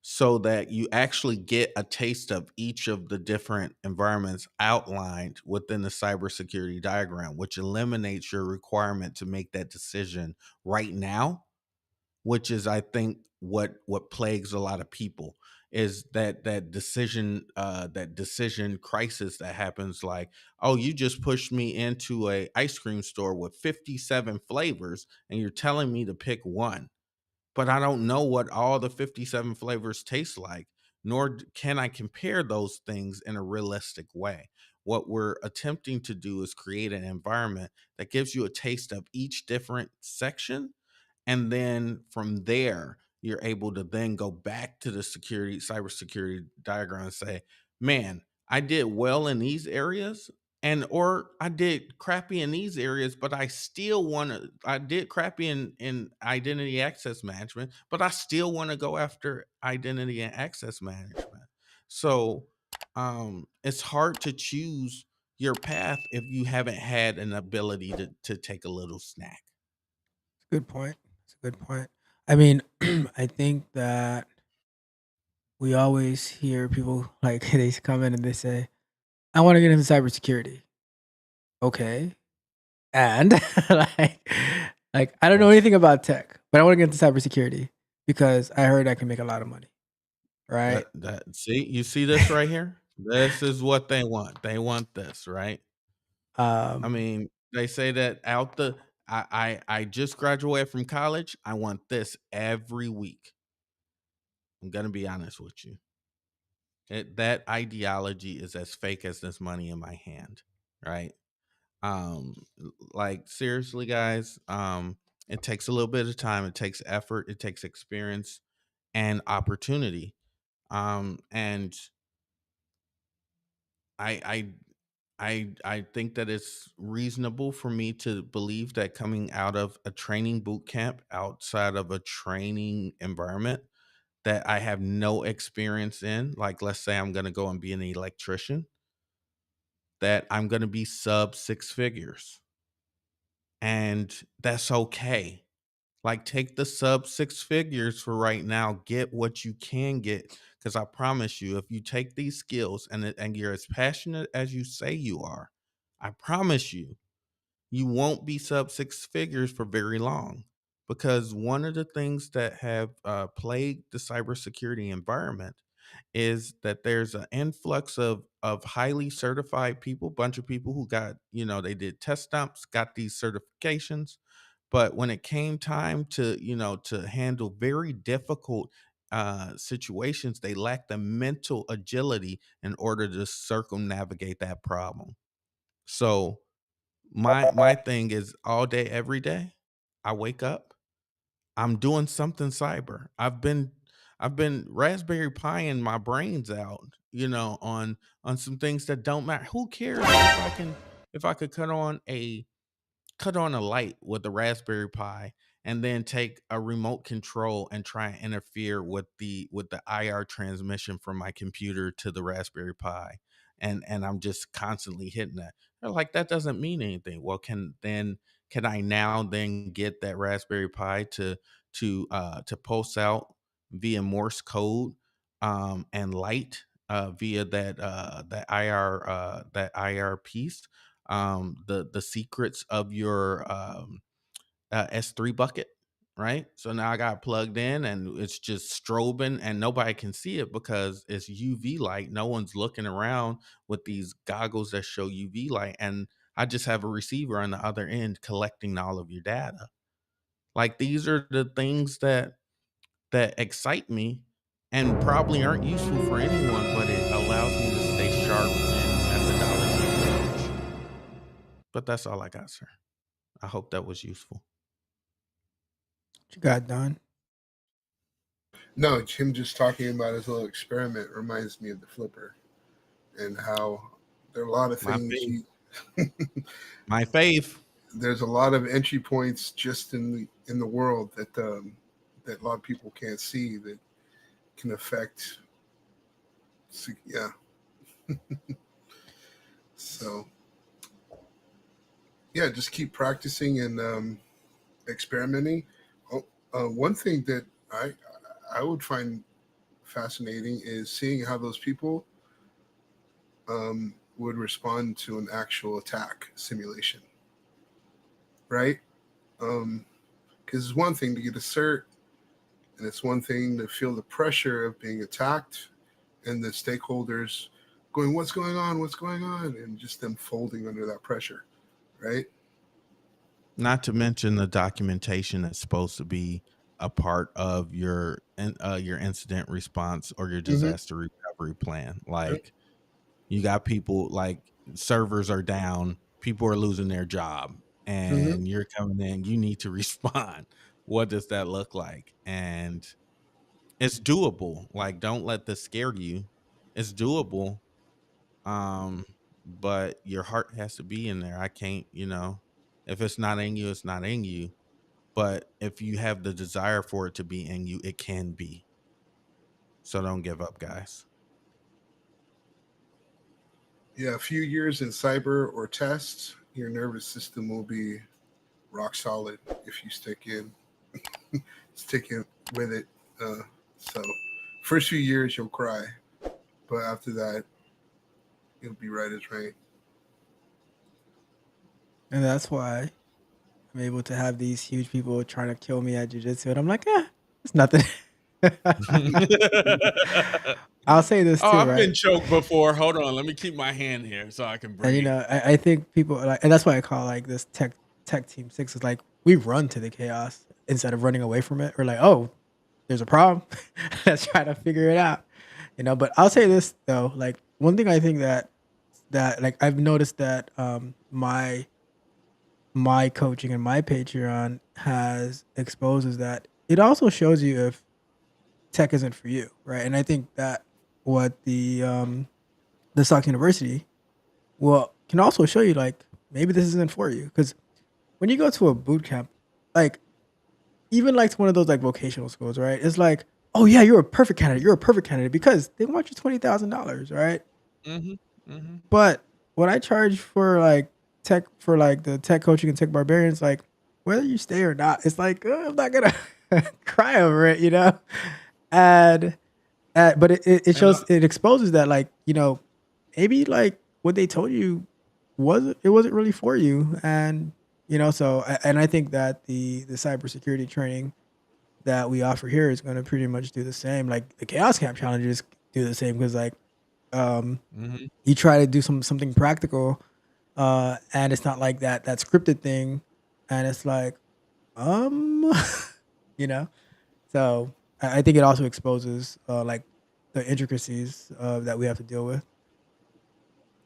so that you actually get a taste of each of the different environments outlined within the cybersecurity diagram, which eliminates your requirement to make that decision right now, which is, I think, what plagues a lot of people, is that decision crisis that happens, like, oh, you just pushed me into a ice cream store with 57 flavors and you're telling me to pick one, but I don't know what all the 57 flavors taste like, nor can I compare those things in a realistic way. What we're attempting to do is create an environment that gives you a taste of each different section, and then from there you're able to then go back to the cybersecurity diagram and say, man, I did well in these areas, and or I did crappy in these areas, but I did crappy in identity access management, but I still want to go after identity and access management. So it's hard to choose your path if you haven't had an ability to take a little snack. Good point. It's a good point. I mean, I think that we always hear people like they come in and they say, "I want to get into cybersecurity." Okay, and like, like I don't know That's anything about tech, but I want to get into cybersecurity because I heard I can make a lot of money, right? that see, you see this right here? This is what they want. They want this, right? I um, mean, they say that out the I just graduated from college. I want this every week. I'm gonna be honest with you. That ideology is as fake as this money in my hand, right? Like, seriously, guys, it takes a little bit of time, it takes effort, it takes experience and opportunity. And I I think that it's reasonable for me to believe that coming out of a training boot camp outside of a training environment that I have no experience in, like, let's say I'm going to go and be an electrician, that I'm going to be sub six figures. And that's okay. Like, take the sub six figures for right now, get what you can get. Because I promise you, if you take these skills and you're as passionate as you say you are, I promise you, you won't be sub six figures for very long. because one of the things that have plagued the cybersecurity environment is that there's an influx of highly certified people, bunch of people who got, they did test stumps, got these certifications, but when it came time to, to handle very difficult situations, they lacked the mental agility in order to circumnavigate that problem. So my thing is all day, every day, I wake up, I'm doing something cyber. I've been Raspberry Piing my brains out, on some things that don't matter. Who cares if I could cut on a light with the Raspberry Pi and then take a remote control and try and interfere with the IR transmission from my computer to the Raspberry Pi, and I'm just constantly hitting that. They're like, that doesn't mean anything. Well, can I now then get that Raspberry Pi to pulse out via Morse code and light via that IR piece, the secrets of your S3 bucket, right? So now I got plugged in and it's just strobing and nobody can see it because it's UV light. No one's looking around with these goggles that show UV light, and I just have a receiver on the other end collecting all of your data. Like, these are the things that excite me and probably aren't useful for anyone, but it allows me to stay sharp in methodology approach. But that's all I got, sir. I hope that was useful. What you got, Don? No, him just talking about his little experiment reminds me of the flipper and how there are a lot of My things faith. you My faith. there's a lot of entry points just in the world that a lot of people can't see that can affect. Yeah. So yeah, just keep practicing and experimenting. Oh, one thing that I would find fascinating is seeing how those people would respond to an actual attack simulation, right? Because it's one thing to get a cert, and it's one thing to feel the pressure of being attacked and the stakeholders going, what's going on? What's going on? And just them folding under that pressure, right? Not to mention the documentation that's supposed to be a part of your incident response or your Mm-hmm. disaster recovery plan. Yep. Like, you got people, like, servers are down, people are losing their job, Mm-hmm. and you're coming in, you need to respond. What does that look like? And it's doable. Like, don't let this scare you. It's doable. Um, but your heart has to be in there. I can't, if it's not in you, it's not in you. But if you have the desire for it to be in you, it can be. So don't give up, guys. Yeah, a few years in cyber or tests, your nervous system will be rock solid if you stick in with it. So, first few years you'll cry, but after that, you'll be right as rain. And that's why I'm able to have these huge people trying to kill me at jujitsu, and I'm like, it's nothing. I'll say this Oh, too, I've right? been choked before. Hold on, let me keep my hand here so I can And breathe. I think people like, and that's why I call like this tech team six is like we run to the chaos instead of running away from it. We're like, oh, there's a problem. Let's try to figure it out. But I'll say this though, like one thing I think that like I've noticed that my coaching and my Patreon has exposed is that it also shows you if tech isn't for you, right? And I think that what the Stock University can also show you like maybe this isn't for you, because when you go to a boot camp, like even like to one of those like vocational schools, right? It's like, oh yeah, you're a perfect candidate. You're a perfect candidate because they want you $20,000, right? Mm-hmm. Mm-hmm. But what I charge for like tech for like the tech coaching and tech barbarians, like whether you stay or not, it's like I'm not gonna cry over it, And but it And shows, it exposes that like maybe like what they told you wasn't really for you, and So and I think that the cybersecurity training that we offer here is going to pretty much do the same. Like the chaos camp challenges do the same because like um Hmm. you try to do something practical, and it's not like that scripted thing, and it's like um you know so I think it also exposes like the intricacies that we have to deal with.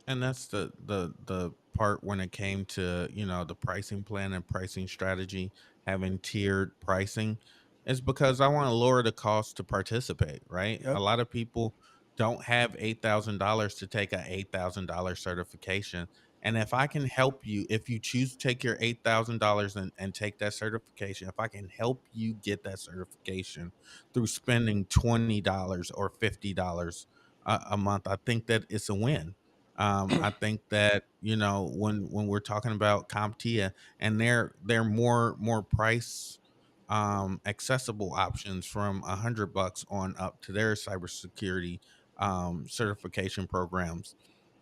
And that's the part when it came to, the pricing plan and pricing strategy, having tiered pricing, is because I want to lower the cost to participate, right? A Yep. lot of people don't have $8,000 to take a $8,000 certification. And if I can help you, if you choose to take your $8,000 and take that certification, if I can help you get that certification through spending $20 or $50 a month, I think that it's a win. I think that, when we're talking about CompTIA, and they're more price accessible options from $100 on up to their cybersecurity certification programs.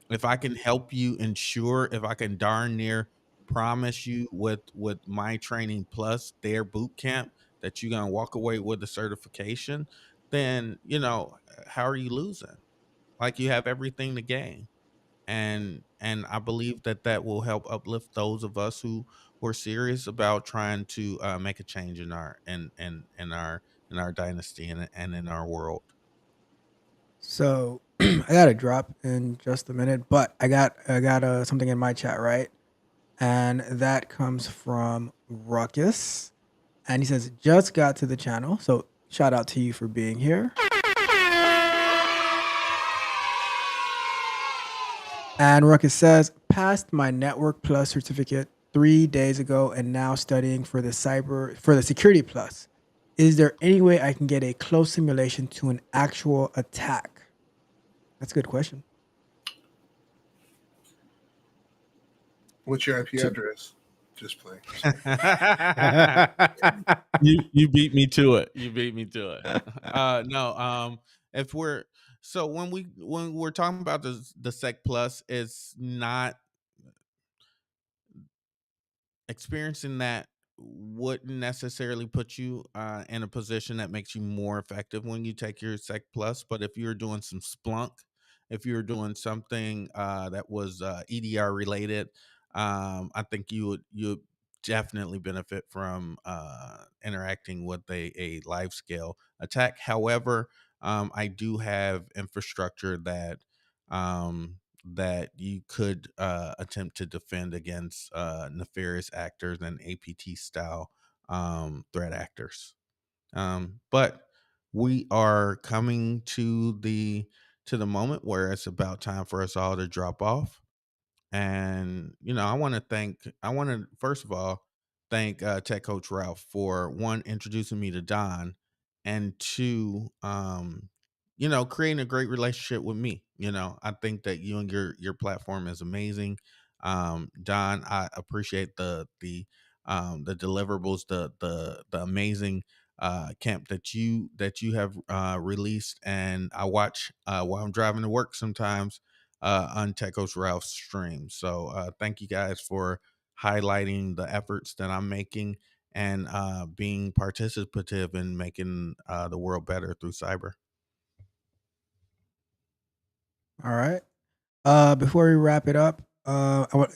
If I can help you ensure, if I can darn near promise you with my training plus their boot camp that you're gonna walk away with a certification, then how are you losing? Like, you have everything to gain. And I believe that that will help uplift those of us who are serious about trying to make a change in our in our dynasty and in our world. So I got to drop in just a minute, but I got something in my chat, right? And that comes from Ruckus, and he says just got to the channel, so shout out to you for being here. And Ruckus says passed my Network Plus certificate 3 days ago, and now studying for the Security Plus. Is there any way I can get a close simulation to an actual attack? That's a good question. What's your IP address? Just playing. You beat me to it. You beat me to it. No, if we're so when we're talking about the Sec Plus, it's not experiencing that wouldn't necessarily put you in a position that makes you more effective when you take your Sec Plus. But if you're doing some Splunk, if you're doing something that was EDR related, I think you would definitely benefit from interacting with a live scale attack. However, I do have infrastructure that you could attempt to defend against nefarious actors and APT style threat actors. But we are coming to the moment where it's about time for us all to drop off. And I want to first of all thank Tech Coach Ralph for, one, introducing me to Don, and two, creating a great relationship with me. I think that you and your platform is amazing. Don, I appreciate the deliverables, the amazing camp that you have released, and I watch while I'm driving to work sometimes on Tech Coach Ralph's stream. So thank you guys for highlighting the efforts that I'm making, and being participative in making the world better through cyber. All right. Before we wrap it up,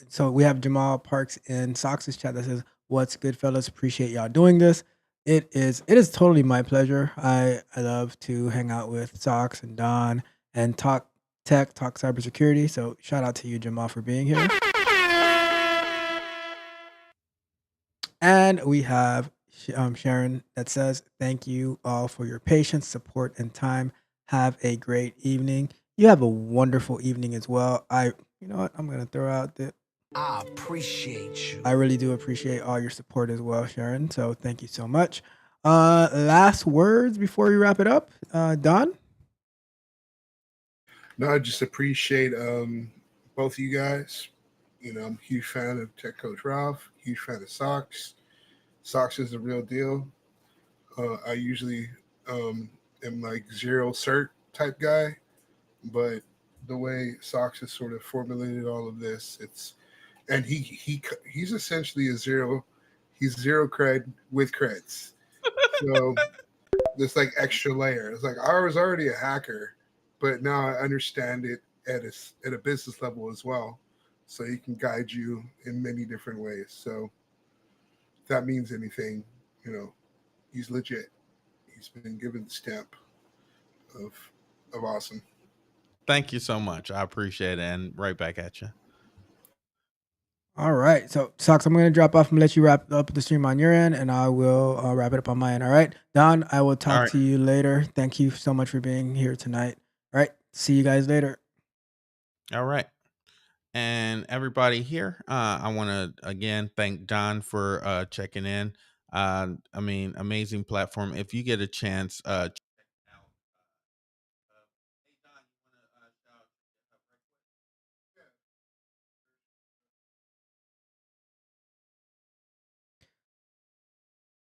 so we have Jamal Parks in Sox's chat that says, "What's good, fellas? Appreciate y'all doing this. It is totally my pleasure. I love to hang out with Sox and Don and talk tech, talk cybersecurity. So shout out to you, Jamal, for being here." And we have Sharon that says, "Thank you all for your patience, support, and time. Have a great evening. You have a wonderful evening as well." You know what? I'm gonna throw out the. I appreciate you. I really do appreciate all your support as well, Sharon. So thank you so much. Last words before we wrap it up, Don. No, I just appreciate both of you guys. I'm a huge fan of Tech Coach Ralph, huge fan of Socks. Socks is the real deal. I usually am like zero cert type guy, but the way Socks has sort of formulated all of this, and he's essentially he's zero cred with creds. So this like extra layer. It's like I was already a hacker, but now I understand it at a business level as well. So he can guide you in many different ways. So if that means anything, he's legit. He's been given the stamp of awesome. Thank you so much. I appreciate it. And right back at you. All right. So, Socks, I'm going to drop off and let you wrap up the stream on your end, and I will wrap it up on my end. All right. Don, I will talk to you later. Thank you so much for being here tonight. All right. See you guys later. All right. And everybody here, I want to again thank Don for checking in. Amazing platform. If you get a chance, check it out. Hey Don, you want to shout out right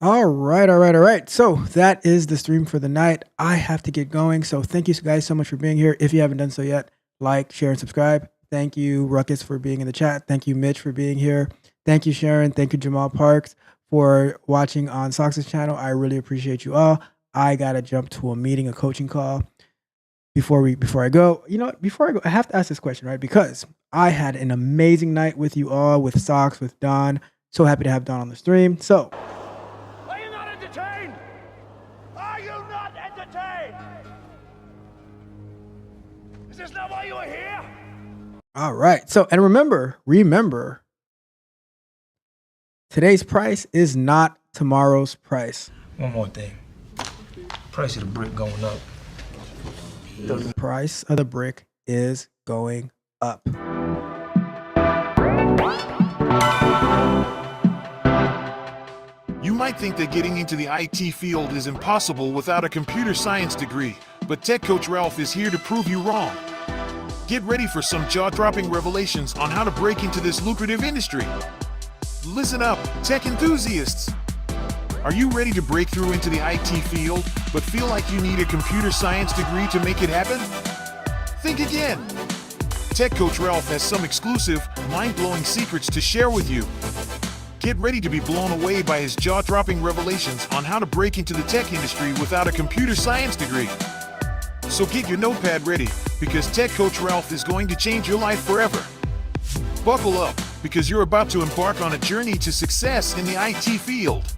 quick? All right. So that is the stream for the night. I have to get going. So thank you guys so much for being here. If you haven't done so yet, like, share, and subscribe. Thank you, Ruckus, for being in the chat. Thank you, Mitch, for being here. Thank you, Sharon. Thank you, Jamal Parks, for watching on Sox's channel. I really appreciate you all. I gotta jump to a meeting, a coaching call. Before I go, I have to ask this question, right? Because I had an amazing night with you all, with Sox, with Don. So happy to have Don on the stream. So, Are you not entertained? Are you not entertained? Is this not why you are here? all right. So, and remember, today's price is not tomorrow's price. One more thing. Price of the brick going up. The price of the brick is going up. You might think that getting into the IT field is impossible without a computer science degree, but Tech Coach Ralph is here to prove you wrong. Get ready for some jaw-dropping revelations on how to break into this lucrative industry. Listen up, tech enthusiasts! Are you ready to break through into the IT field, but feel like you need a computer science degree to make it happen? Think again! Tech Coach Ralph has some exclusive, mind-blowing secrets to share with you. Get ready to be blown away by his jaw-dropping revelations on how to break into the tech industry without a computer science degree. So get your notepad ready, because Tech Coach Ralph is going to change your life forever. Buckle up, because you're about to embark on a journey to success in the IT field.